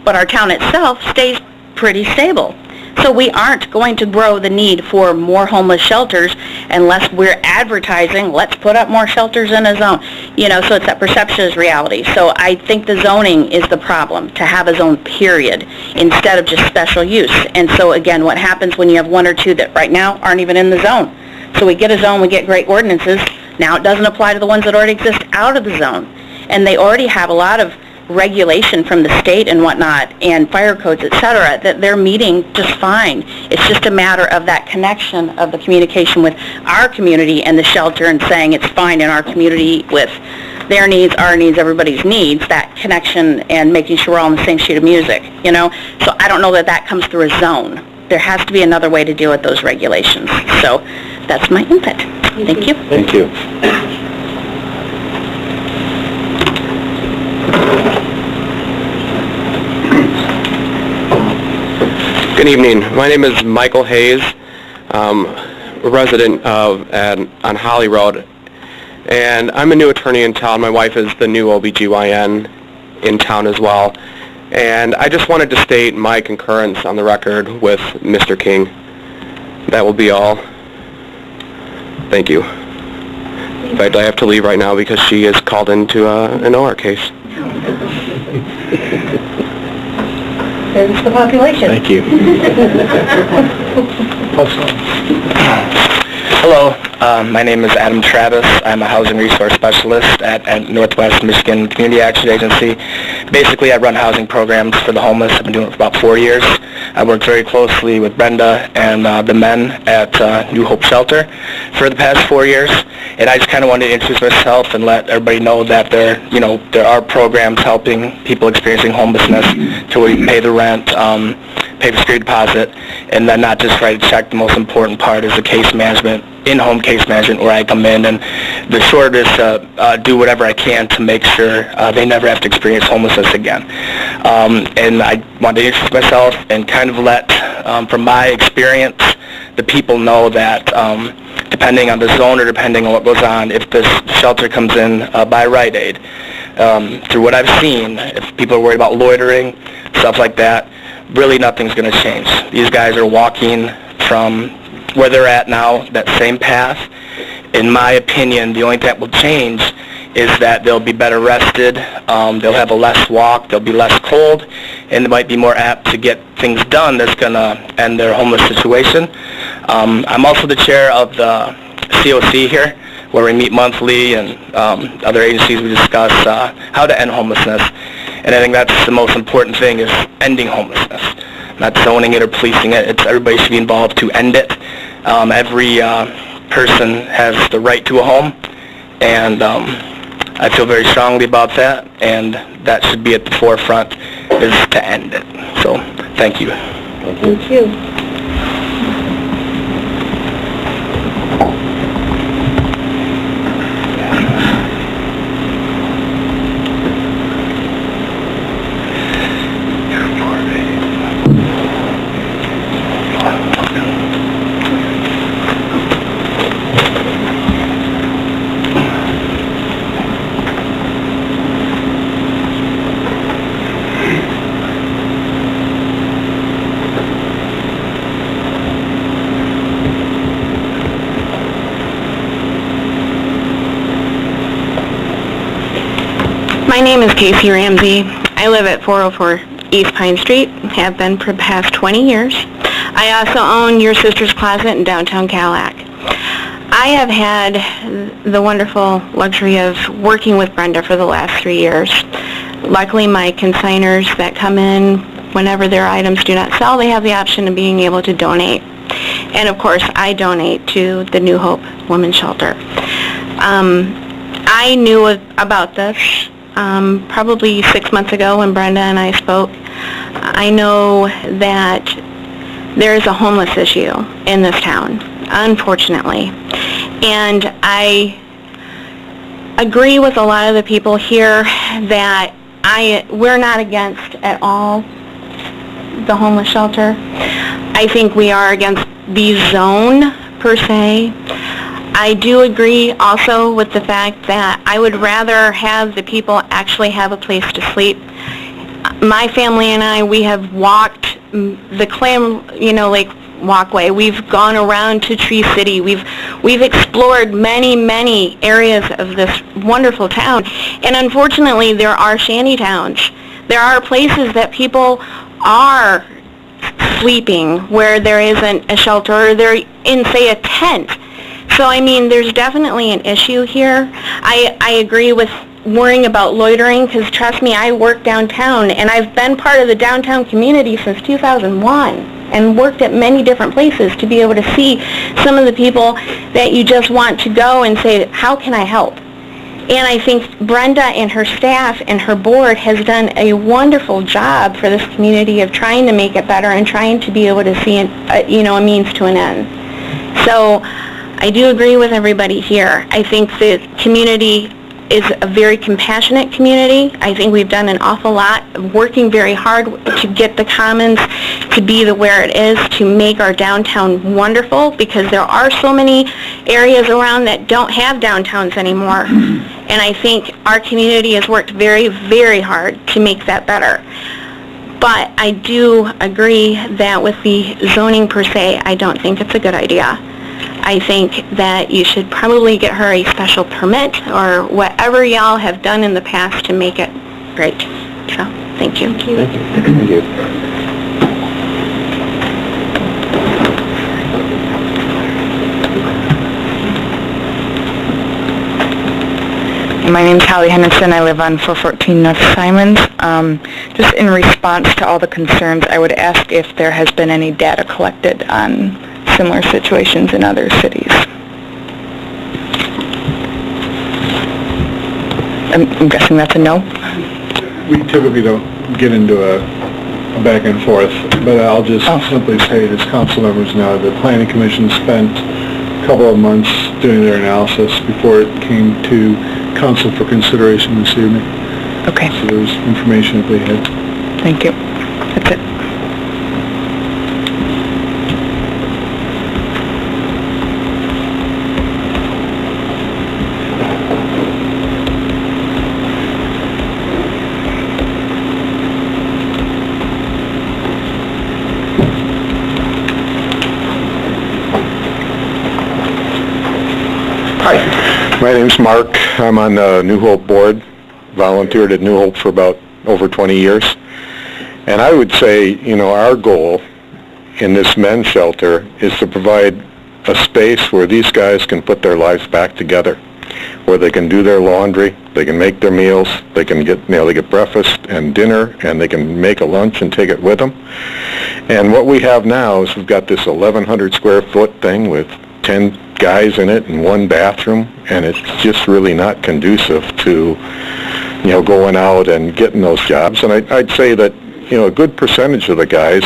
but our town itself stays pretty stable. So we aren't going to grow the need for more homeless shelters unless we're advertising, let's put up more shelters in a zone. You know, so it's that perception is reality. So I think the zoning is the problem, to have a zone period instead of just special use. And so again, what happens when you have one or two that right now aren't even in the zone? So we get a zone, we get great ordinances. Now it doesn't apply to the ones that already exist out of the zone. And they already have a lot of regulation from the state and whatnot, and fire codes, etc., that they're meeting just fine. It's just a matter of that connection of the communication with our community and the shelter and saying it's fine in our community with their needs, our needs, everybody's needs, that connection and making sure we're all on the same sheet of music, you know? So I don't know that that comes through a zone. There has to be another way to deal with those regulations. So that's my input. Thank you. Thank you. Good evening. My name is Michael Hayes, a resident on Holly Road, and I'm a new attorney in town. My wife is the new OBGYN in town as well, and I just wanted to state my concurrence on the record with Mr. King. That will be all. Thank you. In fact, I have to leave right now because she is called into an OR case. There's the population. Thank you. Hello, my name is Adam Travis. I'm a housing resource specialist at Northwest Michigan Community Action Agency. Basically, I run housing programs for the homeless. I've been doing it for about 4 years. I worked very closely with Brenda and the men at New Hope Shelter for the past 4 years. And I just kind of wanted to introduce myself and let everybody know that there are programs helping people experiencing homelessness to where you pay the rent, pay for security deposit, and then not just write a check. The most important part is the case management, in-home case management, where I come in, and the short is to do whatever I can to make sure they never have to experience homelessness again. And I wanted to introduce myself and kind of let, from my experience, the people know that depending on the zone or depending on what goes on, if this shelter comes in by Rite Aid, through what I've seen, if people are worried about loitering, stuff like that, really nothing's going to change. These guys are walking from where they're at now, that same path. In my opinion, the only thing that will change is that they'll be better rested, they'll have a less walk, they'll be less cold, and they might be more apt to get things done that's going to end their homeless situation. I'm also the chair of the COC here, where we meet monthly, and other agencies we discuss how to end homelessness. And I think that's the most important thing, is ending homelessness. Not zoning it or policing it. It's everybody should be involved to end it. Every person has the right to a home, and I feel very strongly about that, and that should be at the forefront, is to end it. So, thank you. Thank you. My name is Casey Ramsey. I live at 404 East Pine Street, have been for the past 20 years. I also own Your Sister's Closet in downtown Cadillac. I have had the wonderful luxury of working with Brenda for the last 3 years. Luckily, my consigners that come in, whenever their items do not sell, they have the option of being able to donate. And of course, I donate to the New Hope Women's Shelter. I knew about this probably 6 months ago when Brenda and I spoke. I know that there is a homeless issue in this town, unfortunately. And I agree with a lot of the people here that we're not against at all the homeless shelter. I think we are against the zone per se. I do agree also with the fact that I would rather have the people actually have a place to sleep. My family and I, we have walked the Clam, Lake walkway. We've gone around to Tree City. We've explored many areas of this wonderful town. And unfortunately, there are shanty towns. There are places that people are sleeping where there isn't a shelter, or they're in, say, a tent. So, I mean, there's definitely an issue here. I agree with worrying about loitering, because trust me, I work downtown, and I've been part of the downtown community since 2001 and worked at many different places to be able to see some of the people that you just want to go and say, how can I help? And I think Brenda and her staff and her board has done a wonderful job for this community of trying to make it better and trying to be able to see a means to an end. So I do agree with everybody here. I think the community is a very compassionate community. I think we've done an awful lot, working very hard to get the Commons to be where it is, to make our downtown wonderful, because there are so many areas around that don't have downtowns anymore. And I think our community has worked very hard to make that better. But I do agree that with the zoning per se, I don't think it's a good idea. I think that you should probably get her a special permit or whatever y'all have done in the past to make it great. So, thank you. Thank you. Thank you. My name's Holly Henderson. I live on 414 North Simons. Just in response to all the concerns, I would ask if there has been any data collected on similar situations in other cities. I'm guessing that's a no? We typically don't get into a back and forth, but I'll just simply say, as council members know, the Planning Commission spent a couple of months doing their analysis before it came to council for consideration this evening. Okay. So there's information that they had. Thank you. That's it. My name's Mark. I'm on the New Hope board. Volunteered at New Hope for about over 20 years. And I would say, our goal in this men's shelter is to provide a space where these guys can put their lives back together, where they can do their laundry, they can make their meals, they can get, they get breakfast and dinner, and they can make a lunch and take it with them. And what we have now is we've got this 1,100 square foot thing with 10 guys in it and one bathroom, and it's just really not conducive to, going out and getting those jobs. And I'd say that, a good percentage of the guys,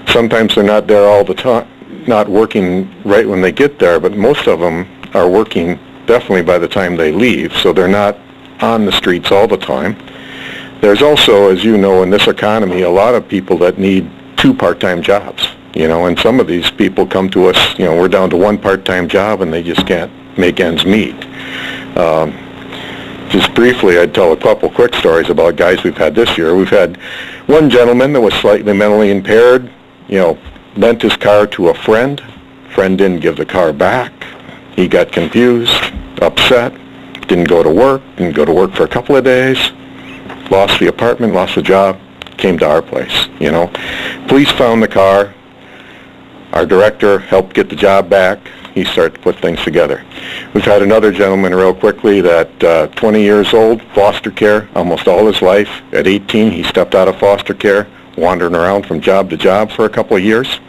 sometimes they're not there all the time, not working right when they get there, but most of them are working definitely by the time they leave, so they're not on the streets all the time. There's also, as you know, in this economy, a lot of people that need 2 part-time jobs. And some of these people come to us, we're down to 1 part-time job and they just can't make ends meet. Just briefly, I'd tell a couple quick stories about guys we've had this year. We've had one gentleman that was slightly mentally impaired, lent his car to a friend. Friend didn't give the car back. He got confused, upset, didn't go to work for a couple of days. lost the apartment, lost the job, came to our place, you know. Police found the car. Our director helped get the job back. He started to put things together. We've had another gentleman real quickly that 20 years old, foster care almost all his life. At 18, he stepped out of foster care, wandering around from job to job for a couple of years.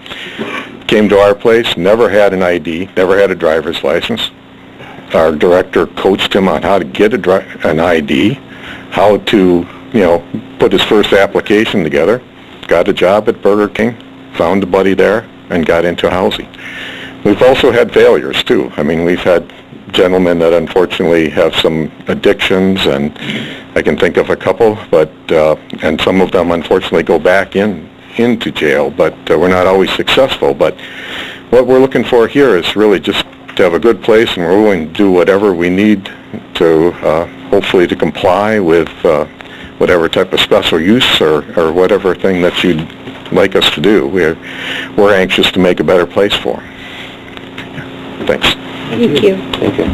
Came to our place, never had an ID, never had a driver's license. Our director coached him on how to get an ID, how to, you know, put his first application together, got a job at Burger King, found a buddy there, and got into housing. We've also had failures too. I mean, we've had gentlemen that unfortunately have some addictions, and I can think of a couple, but and some of them unfortunately go back into jail, but we're not always successful. But what we're looking for here is really just to have a good place, and we're willing to do whatever we need to hopefully to comply with whatever type of special use or whatever thing that you'd like us to do. We're anxious to make a better place for them. Thanks. Thank you. Thank you.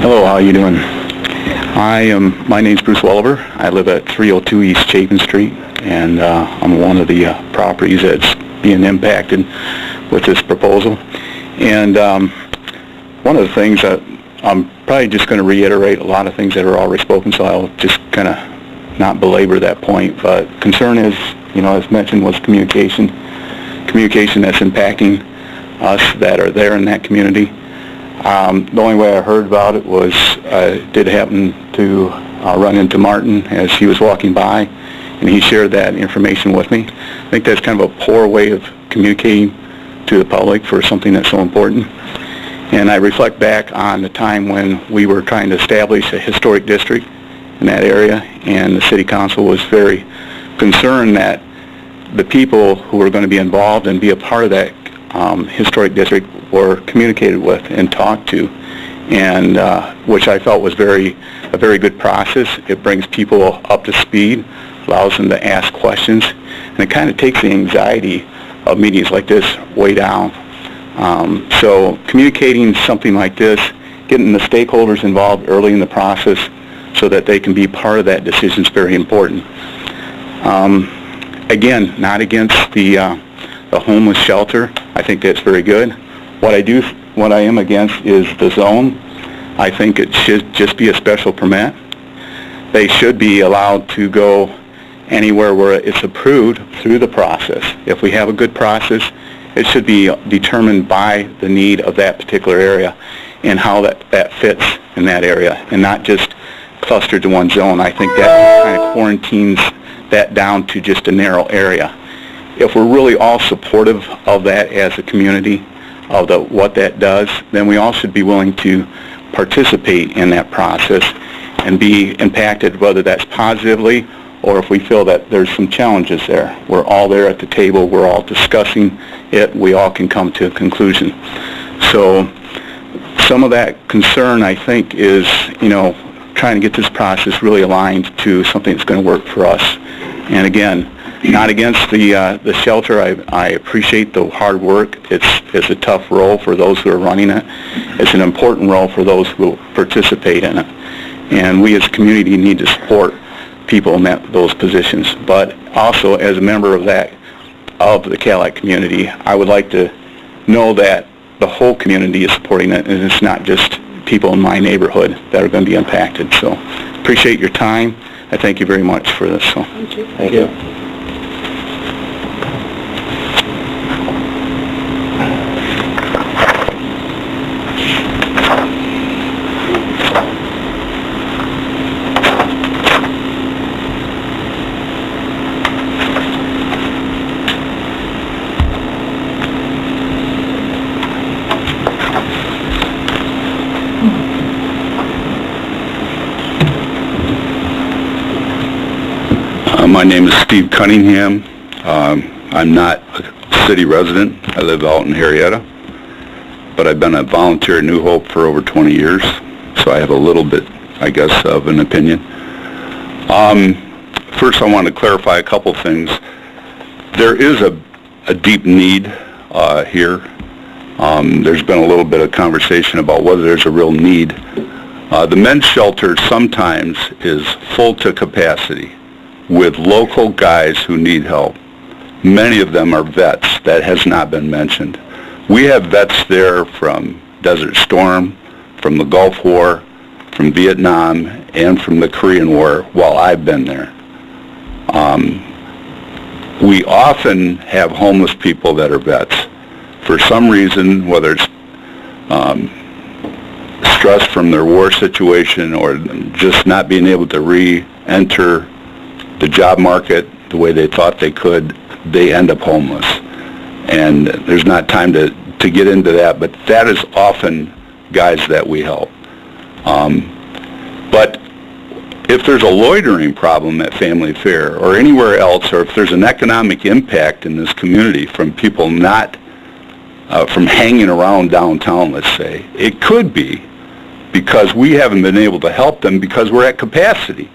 Hello, how are you doing? My name's Bruce Welliver. I live at 302 East Chapin Street, and I'm one of the properties that's being impacted with this proposal. And one of the things that I'm probably just going to reiterate a lot of things that are already spoken, so I'll just kind of not belabor that point. But concern is, you know, as mentioned, was communication that's impacting us that are there in that community. The only way I heard about it was did happen to run into Martin as he was walking by, and he shared that information with me. I think that's kind of a poor way of communicating to the public for something that's so important. And I reflect back on the time when we were trying to establish a historic district in that area, and the city council was very concerned that the people who were going to be involved and be a part of that historic district were communicated with and talked to, and which I felt was a very good process. It brings people up to speed, allows them to ask questions, and it kind of takes the anxiety of meetings like this way down. So communicating something like this, getting the stakeholders involved early in the process so that they can be part of that decision is very important. Again, not against the homeless shelter. I think that's very good. What I am against is the zone. I think it should just be a special permit. They should be allowed to go anywhere where it's approved through the process. If we have a good process, it should be determined by the need of that particular area and how that fits in that area, and not just clustered to one zone. I think that kind of quarantines that down to just a narrow area. If we're really all supportive of that as a community, of what that does, then we all should be willing to participate in that process and be impacted, whether that's positively or if we feel that there's some challenges there. We're all there at the table, we're all discussing it, we all can come to a conclusion. So some of that concern, I think, is, you know, trying to get this process really aligned to something that's going to work for us. And again, not against the shelter. I appreciate the hard work. It's a tough role for those who are running it. It's an important role for those who participate in it. And we as a community need to support people in those positions. But also, as a member of the Cadillac community, I would like to know that the whole community is supporting it, and it's not just people in my neighborhood that are going to be impacted. So appreciate your time. I thank you very much for this. So. Thank you. Thank you. My name is Steve Cunningham. I'm not a city resident. I live out in Harrietta, but I've been a volunteer at New Hope for over 20 years, so I have a little bit, I guess, of an opinion. First, I want to clarify a couple things. There is a deep need here. There's been a little bit of conversation about whether there's a real need. The men's shelter sometimes is full to capacity with local guys who need help. Many of them are vets. That has not been mentioned. We have vets there from Desert Storm, from the Gulf War, from Vietnam, and from the Korean War while I've been there. We often have homeless people that are vets. For some reason, whether it's stress from their war situation or just not being able to re-enter the job market the way they thought they could, they end up homeless. And there's not time to get into that, but that is often guys that we help. But if there's a loitering problem at Family Fair or anywhere else, or if there's an economic impact in this community from people not from hanging around downtown, let's say, it could be because we haven't been able to help them because we're at capacity.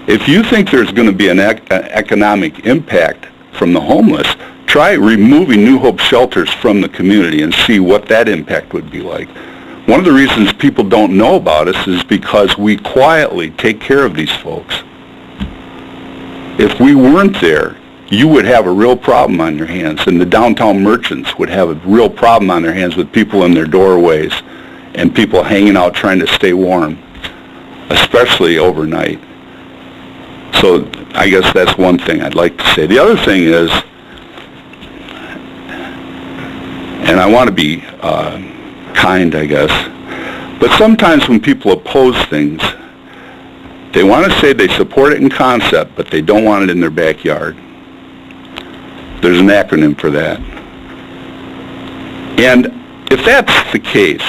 If you think there's going to be an economic impact from the homeless, try removing New Hope shelters from the community and see what that impact would be like. One of the reasons people don't know about us is because we quietly take care of these folks. If we weren't there, you would have a real problem on your hands, and the downtown merchants would have a real problem on their hands with people in their doorways and people hanging out trying to stay warm, especially overnight. So I guess that's one thing I'd like to say. The other thing is, and I want to be kind, I guess, but sometimes when people oppose things, they want to say they support it in concept, but they don't want it in their backyard. There's an acronym for that. And if that's the case,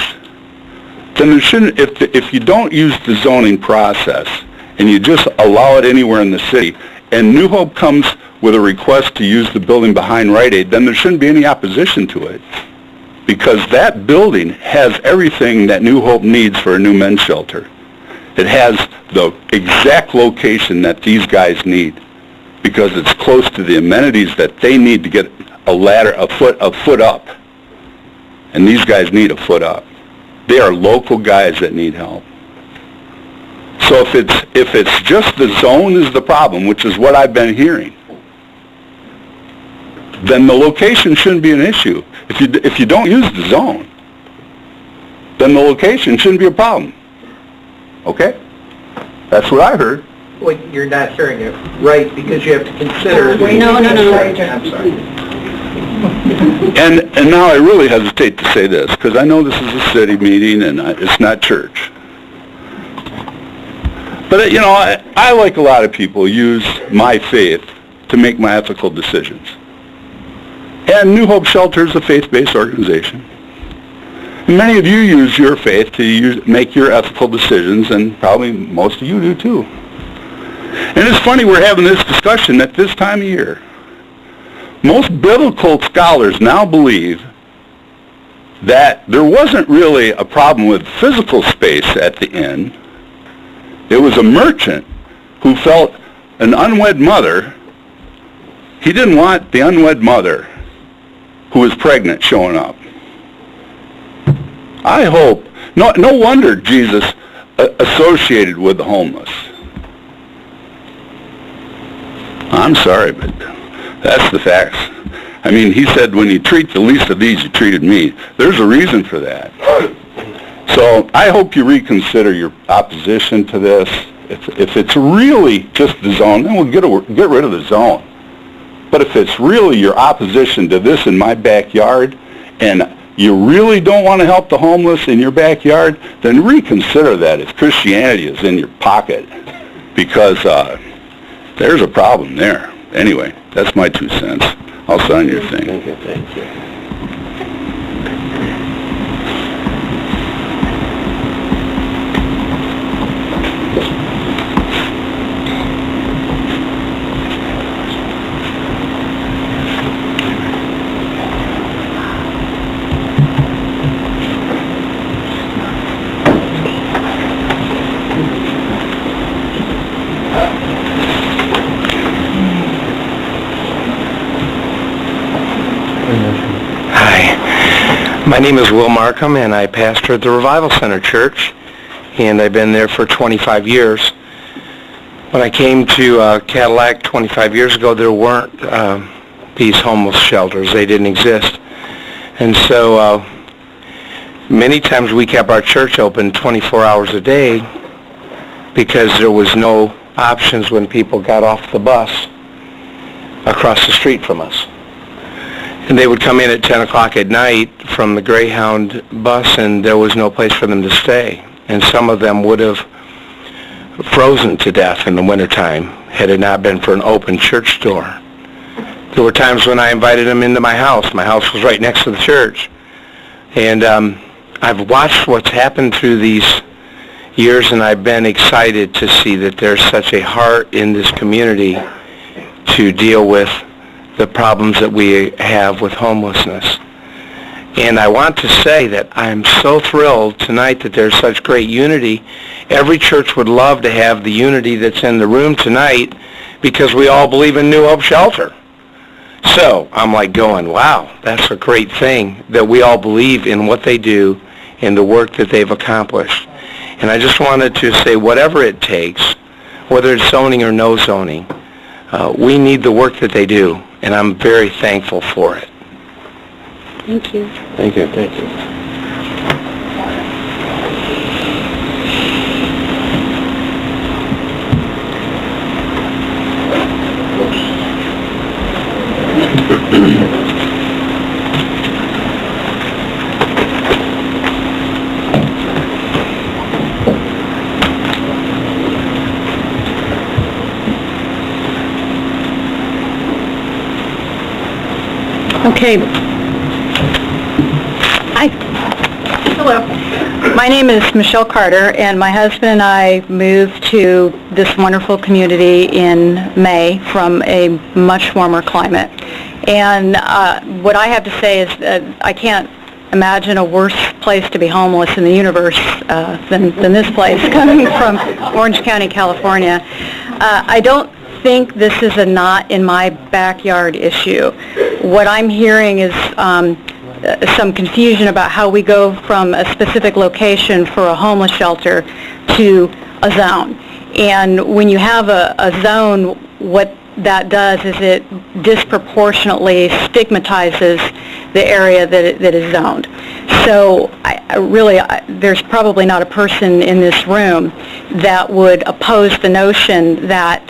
then there shouldn't, if you don't use the zoning process and you just allow it anywhere in the city, and New Hope comes with a request to use the building behind Rite Aid, then there shouldn't be any opposition to it. Because that building has everything that New Hope needs for a new men's shelter. It has the exact location that these guys need because it's close to the amenities that they need to get a ladder a foot up. And these guys need a foot up. They are local guys that need help. So if it's just the zone is the problem, which is what I've been hearing, then the location shouldn't be an issue. If you don't use the zone, then the location shouldn't be a problem. Okay? That's what I heard. Well, you're not hearing it right because you have to consider... No. I'm sorry. And now I really hesitate to say this because I know this is a city meeting and it's not church. But, you know, I like a lot of people, use my faith to make my ethical decisions. And New Hope Shelter is a faith-based organization. And many of you use your faith to make your ethical decisions, and probably most of you do too. And it's funny we're having this discussion at this time of year. Most biblical scholars now believe that there wasn't really a problem with physical space at the inn. It was a merchant who felt an unwed mother. He didn't want the unwed mother who was pregnant showing up. I hope. No wonder Jesus associated with the homeless. I'm sorry, but that's the facts. I mean, he said, when you treat the least of these, you treated me. There's a reason for that. So I hope you reconsider your opposition to this. If it's really just the zone, then we'll get rid of the zone. But if it's really your opposition to this in my backyard, and you really don't want to help the homeless in your backyard, then reconsider that if Christianity is in your pocket, because there's a problem there. Anyway, that's my 2 cents. I'll sign your thing. Thank you. Hi, my name is Will Markham, and I pastor at the Revival Center Church, and I've been there for 25 years. When I came to Cadillac 25 years ago, there weren't these homeless shelters. They didn't exist. And so many times we kept our church open 24 hours a day because there was no options when people got off the bus across the street from us. And they would come in at 10 o'clock at night from the Greyhound bus, and there was no place for them to stay. And some of them would have frozen to death in the wintertime had it not been for an open church door. There were times when I invited them into my house. My house was right next to the church. And I've watched what's happened through these years, and I've been excited to see that there's such a heart in this community to deal with the problems that we have with homelessness. And I want to say that I'm so thrilled tonight that there's such great unity. Every church would love to have the unity that's in the room tonight because we all believe in New Hope Shelter. So I'm like going, wow, that's a great thing that we all believe in what they do and the work that they've accomplished. And I just wanted to say whatever it takes, whether it's zoning or no zoning, we need the work that they do, and I'm very thankful for it. Thank you. Thank you. Thank you. Okay. Hi. Hello. My name is Michelle Carter, and my husband and I moved to this wonderful community in May from a much warmer climate. And what I have to say is that I can't imagine a worse place to be homeless in the universe than this place, coming from Orange County, California. I don't think this is a not in my backyard issue. What I'm hearing is some confusion about how we go from a specific location for a homeless shelter to a zone. And when you have a zone, what that does is it disproportionately stigmatizes the area that is zoned. So there's probably not a person in this room that would oppose the notion that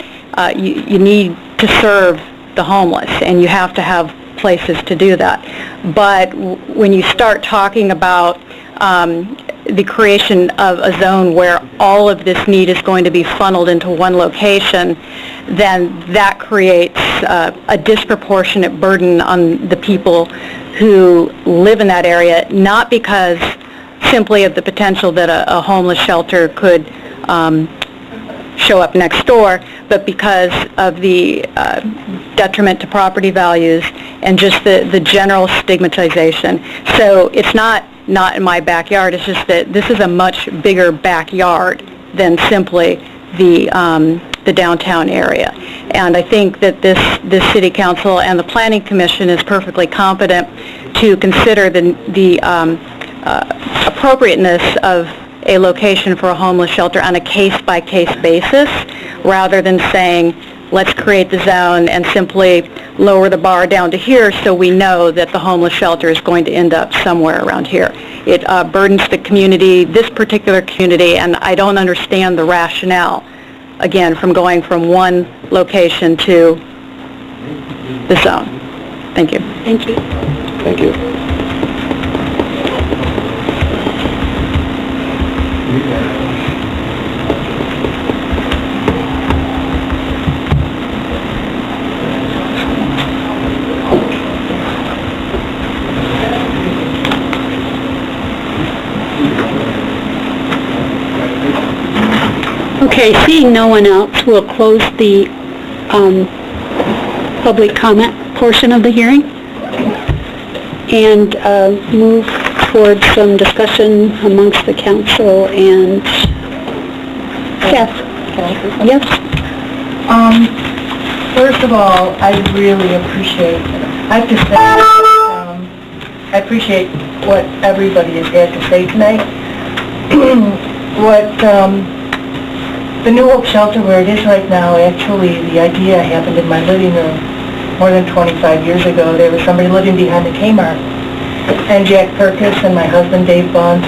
you need to serve the homeless, and you have to have places to do that. But when you start talking about the creation of a zone where all of this need is going to be funneled into one location, then that creates a disproportionate burden on the people who live in that area, not because simply of the potential that a homeless shelter could show up next door, but because of the detriment to property values and just the general stigmatization. So it's not in my backyard, it's just that this is a much bigger backyard than simply the downtown area. And I think that this City Council and the Planning Commission is perfectly competent to consider the appropriateness of a location for a homeless shelter on a case-by-case basis, rather than saying, let's create the zone and simply lower the bar down to here so we know that the homeless shelter is going to end up somewhere around here. It burdens the community, this particular community, and I don't understand the rationale, again, from going from one location to the zone. Thank you. Thank you. Thank you. Okay, seeing no one else, we'll close the public comment portion of the hearing and move towards some discussion amongst the council and staff. Yes? First of all, I really appreciate, I have to say, I appreciate what everybody has had to say tonight. The New Hope Shelter, where it is right now, actually, the idea happened in my living room more than 25 years ago. There was somebody living behind the Kmart, and Jack Perkis and my husband Dave Bunce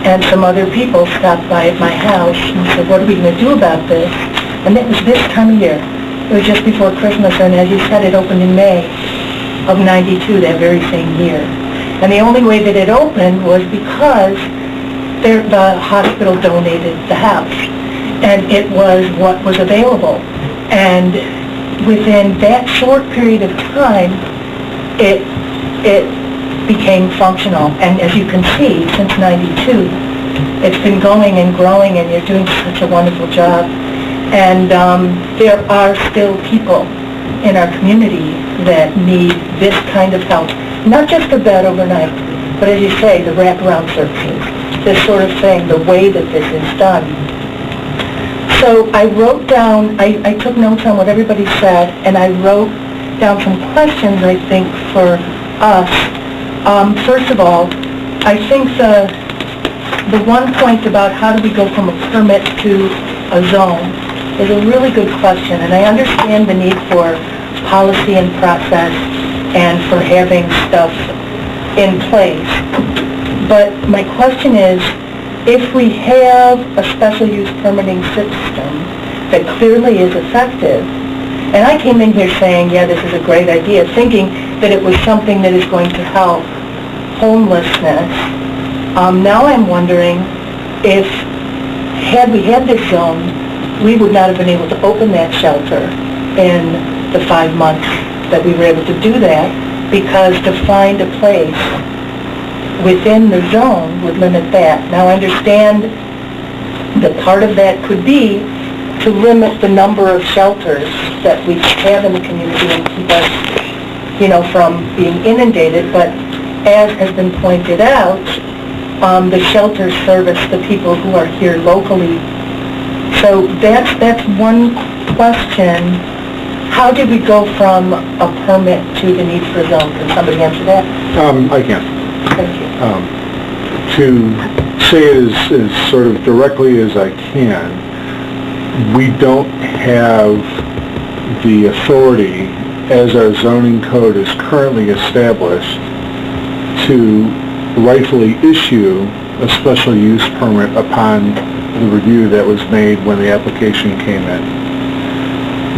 and some other people stopped by at my house and said, what are we going to do about this? And it was this time of year. It was just before Christmas, and as you said, it opened in May of '92, that very same year. And the only way that it opened was because the hospital donated the house, and it was what was available. And within that short period of time, it became functional. And as you can see, since '92, it's been going and growing, and you're doing such a wonderful job. And there are still people in our community that need this kind of help. Not just a bed overnight, but as you say, the wraparound services, this sort of thing, the way that this is done. So I wrote down, I took notes on what everybody said, and I wrote down some questions, I think, for us. First of all, I think the one point about how do we go from a permit to a zone is a really good question, and I understand the need for policy and process and for having stuff in place. But my question is, if we have a special use permitting system that clearly is effective, and I came in here saying, yeah, this is a great idea, thinking that it was something that is going to help homelessness. Now I'm wondering if, had we had this zone, we would not have been able to open that shelter in the 5 months that we were able to do that, because to find a place within the zone would limit that. Now I understand that part of that could be to limit the number of shelters that we have in the community and keep us, from being inundated, but as has been pointed out, the shelters service the people who are here locally. So that's one question. How did we go from a permit to the need for a zone? Can somebody answer that? I can. Thank you. To say it as sort of directly as I can, we don't have the authority, as our zoning code is currently established, to rightfully issue a special use permit upon the review that was made when the application came in.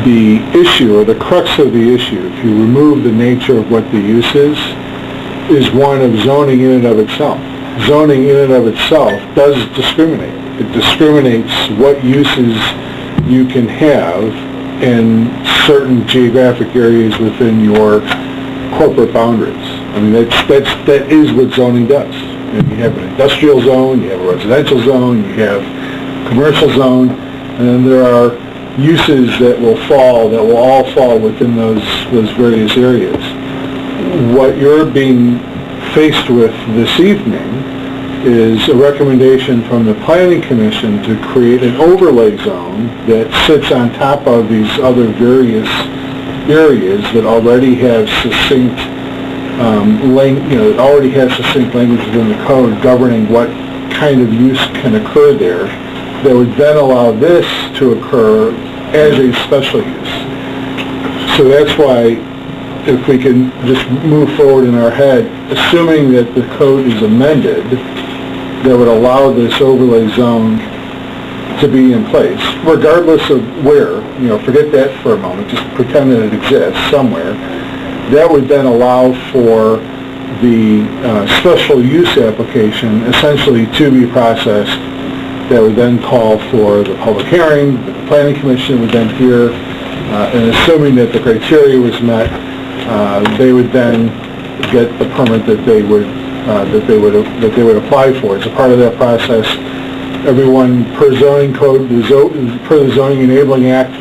The issue, or the crux of the issue, if you remove the nature of what the use is one of zoning in and of itself. Zoning in and of itself does discriminate. It discriminates what uses you can have in certain geographic areas within your corporate boundaries. I mean, that is what zoning does. You have an industrial zone, you have a residential zone, you have a commercial zone, and then there are uses that will all fall within those various areas. What you're being faced with this evening is a recommendation from the Planning Commission to create an overlay zone that sits on top of these other various areas that already have succinct succinct language within the code governing what kind of use can occur there, that would then allow this to occur as a special use. So that's why, if we can just move forward in our head, assuming that the code is amended, that would allow this overlay zone to be in place, regardless of where, forget that for a moment, just pretend that it exists somewhere. That would then allow for the special use application essentially to be processed. That would then call for the public hearing, the Planning Commission would then hear, and assuming that the criteria was met, they would then get the permit that they would apply for. As a part of that process, everyone per zoning code, per the Zoning Enabling Act,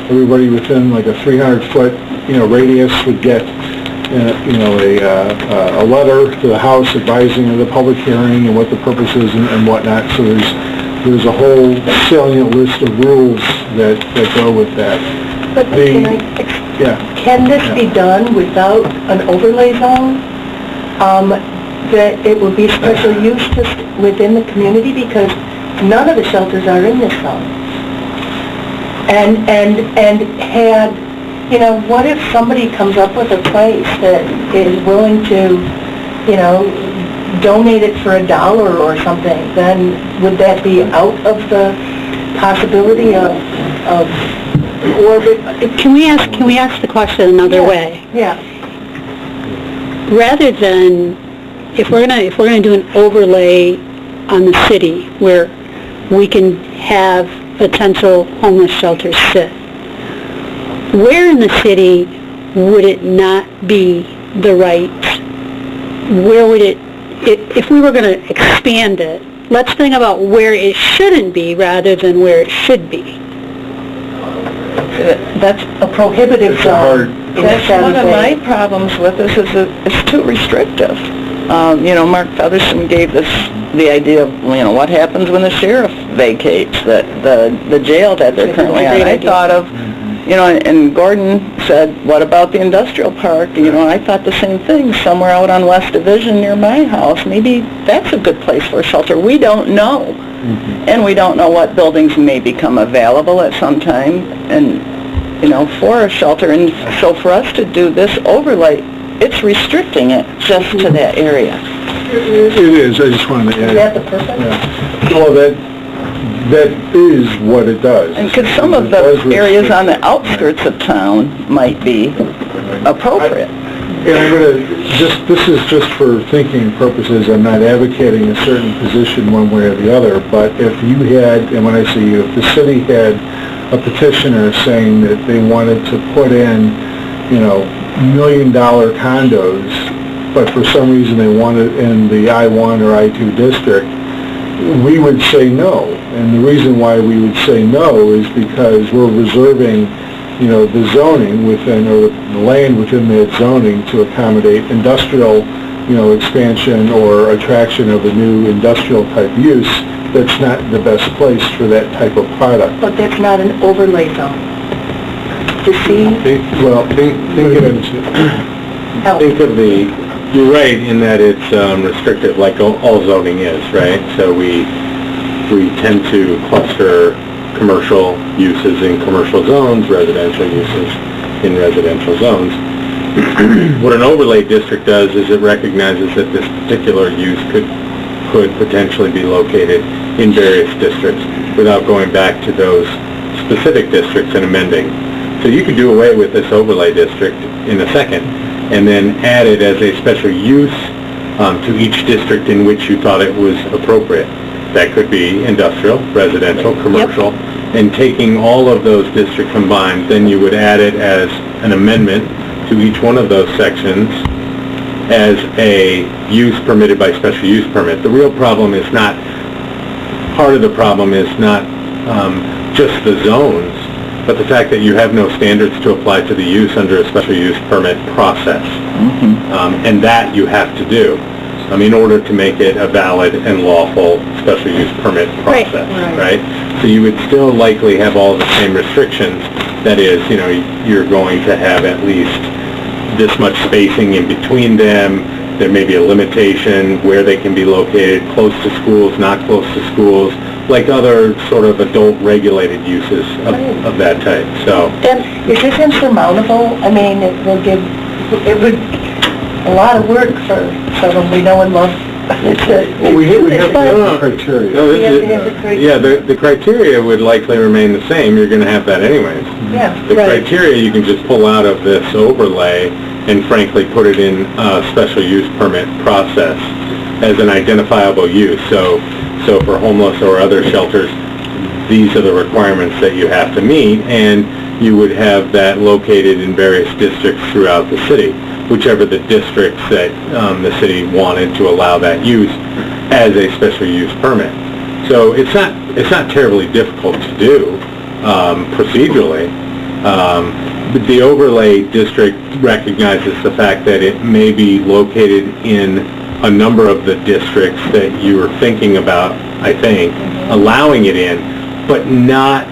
everybody within like a 300-foot radius would get a letter to the House advising of the public hearing and what the purpose is and whatnot. So there's a whole salient list of rules that go with that. But can this be done without an overlay zone? that it would be special use just within the community, because none of the shelters are in this zone. And had, you know, what if somebody comes up with a place that is willing to, you know, donate it for $1 or something, then would that be out of the possibility of orbit? Can we ask the question another way? Yeah. Rather than, if we're gonna do an overlay on the city where we can have potential homeless shelters sit, where in the city would it not be the right, where would it, if we were going to expand it, let's think about where it shouldn't be rather than where it should be. That's a prohibitive zone. That's one of my problems with this, is it's too restrictive. You know, Mark Featherston gave us the idea of, you know, what happens when the sheriff vacates the jail that they're currently on. I thought of, you know, and Gordon said, what about the industrial park? You know, I thought the same thing, somewhere out on West Division near my house. Maybe that's a good place for a shelter. We don't know. And we don't know what buildings may become available at some time, and, you know, for a shelter. And so for us to do this overlay, it's restricting it just to that area. It is, I just wanted to add. Is that the purpose? Yeah. Well, that is what it does. And because some of the areas on the outskirts of town might be appropriate. And I'm going to, this is just for thinking purposes, I'm not advocating a certain position one way or the other, but if you had, and when I say you, if the city had a petitioner saying that they wanted to put in, you know, $1 million condos, but for some reason they want it in the I-1 or I-2 district, we would say no. And the reason why we would say no is because we're reserving, you know, the zoning within, or the land within that zoning to accommodate industrial, you know, expansion or attraction of a new industrial type use. That's not the best place for that type of product. But that's not an overlay zone. You see? Think of the, you're right in that it's restrictive, like all zoning is, right? So we tend to cluster commercial uses in commercial zones, residential uses in residential zones. What an overlay district does is it recognizes that this particular use could potentially be located in various districts without going back to those specific districts and amending. So you could do away with this overlay district in a second and then add it as a special use to each district in which you thought it was appropriate. That could be industrial, residential, commercial, and taking all of those districts combined, then you would add it as an amendment to each one of those sections as a use permitted by special use permit. The real problem is not, part of the problem is not just the zones, but the fact that you have no standards to apply to the use under a special use permit process. And that you have to do in order to make it a valid and lawful special use permit process, right? So you would still likely have all the same restrictions. That is, you know, you're going to have at least this much spacing in between them. There may be a limitation where they can be located, close to schools, not close to schools, like other sort of adult regulated uses of that type. So, and is this insurmountable? I mean, it would a lot of work for someone we know and love. Well, we have the criteria. Yeah, the criteria would likely remain the same. You're going to have that anyways. Yeah, the criteria you can just pull out of this overlay and frankly put it in a special use permit process as an identifiable use. So for homeless or other shelters, these are the requirements that you have to meet, and you would have that located in various districts throughout the city, whichever the districts that the city wanted to allow that use as a special use permit. So it's not terribly difficult to do procedurally. But the overlay district recognizes the fact that it may be located in a number of the districts that you were thinking about, I think, allowing it in, but not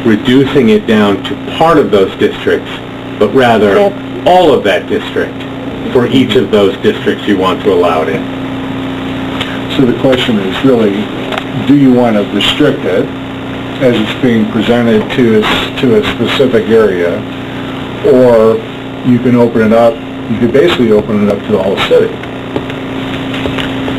reducing it down to part of those districts, but rather all of that district. for each of those districts you want to allow it in. So the question is really, do you want to restrict it as it's being presented to a specific area, or you can open it up, you could basically open it up to the whole city?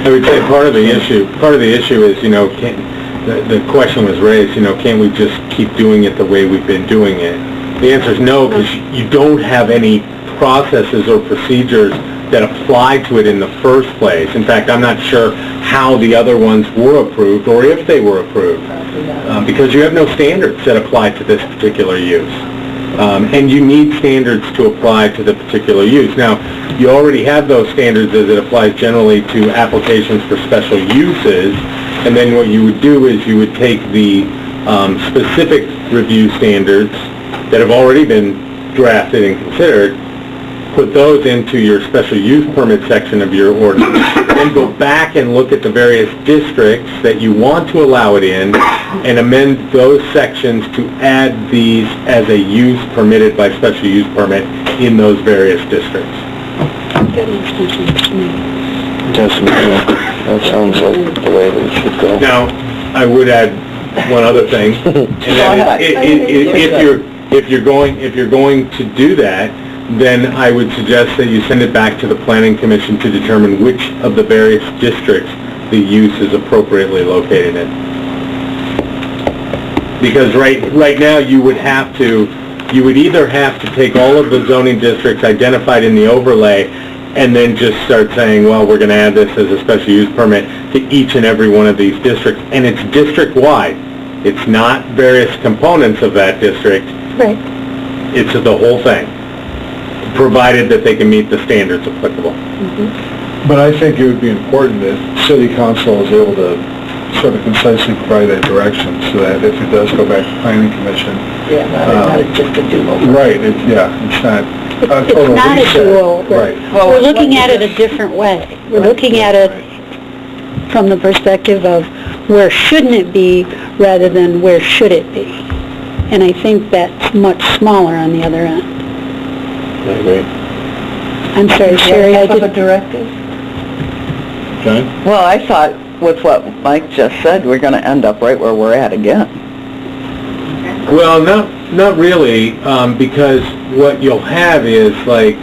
I would say part of the issue is, the question was raised, can't we just keep doing it the way we've been doing it? The answer is no, because you don't have any processes or procedures that apply to it in the first place. In fact, I'm not sure how the other ones were approved or if they were approved, because you have no standards that apply to this particular use. And you need standards to apply to the particular use. Now, you already have those standards as it applies generally to applications for special uses, and then what you would do is you would take the specific review standards that have already been drafted and considered, put those into your special use permit section of your ordinance, then go back and look at the various districts that you want to allow it in, and amend those sections to add these as a use permitted by special use permit in those various districts. That sounds like the way that it should go. Now, I would add one other thing, and that is, if you're going to do that, then I would suggest that you send it back to the Planning Commission to determine which of the various districts the use is appropriately located in. Because right now you would either have to take all of the zoning districts identified in the overlay and then just start saying, well, we're going to add this as a special use permit to each and every one of these districts, and it's district-wide. It's not various components of that district. Right. It's the whole thing, provided that they can meet the standards applicable. But I think it would be important that City Council is able to sort of concisely provide that direction, so that if it does go back to Planning Commission... Yeah, not just a do-over. Right, it's not a total It's not a reset. do-over. Right. Well, we're looking at it a different way. We're looking at it from the perspective of where shouldn't it be rather than where should it be. And I think that's much smaller on the other end. I agree. I'm sorry, Sherry, I Have a didn't... directive? John? Well, I thought with what Mike just said, we're going to end up right where we're at again. Well, not really, because what you'll have is like,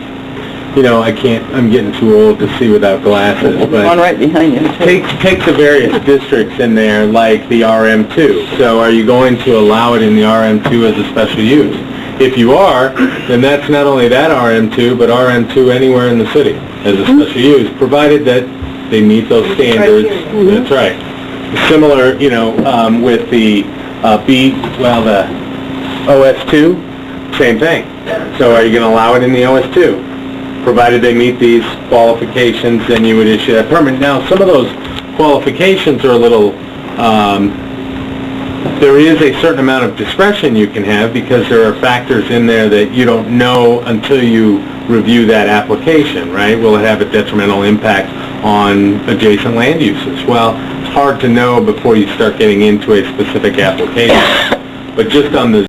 I'm getting too old to see without glasses, but... One right behind you. Take the various districts in there, like the RM2. So are you going to allow it in the RM2 as a special use? If you are, then that's not only that RM2, but RM2 anywhere in the city as a special use, provided that they meet those standards. That's right. Similar, with the the OS2, same thing. So are you going to allow it in the OS2? Provided they meet these qualifications, then you would issue that permit. Now, some of those qualifications are a little, there is a certain amount of discretion you can have because there are factors in there that you don't know until you review that application, right? Will it have a detrimental impact on adjacent land uses? Well, it's hard to know before you start getting into a specific application. But just on the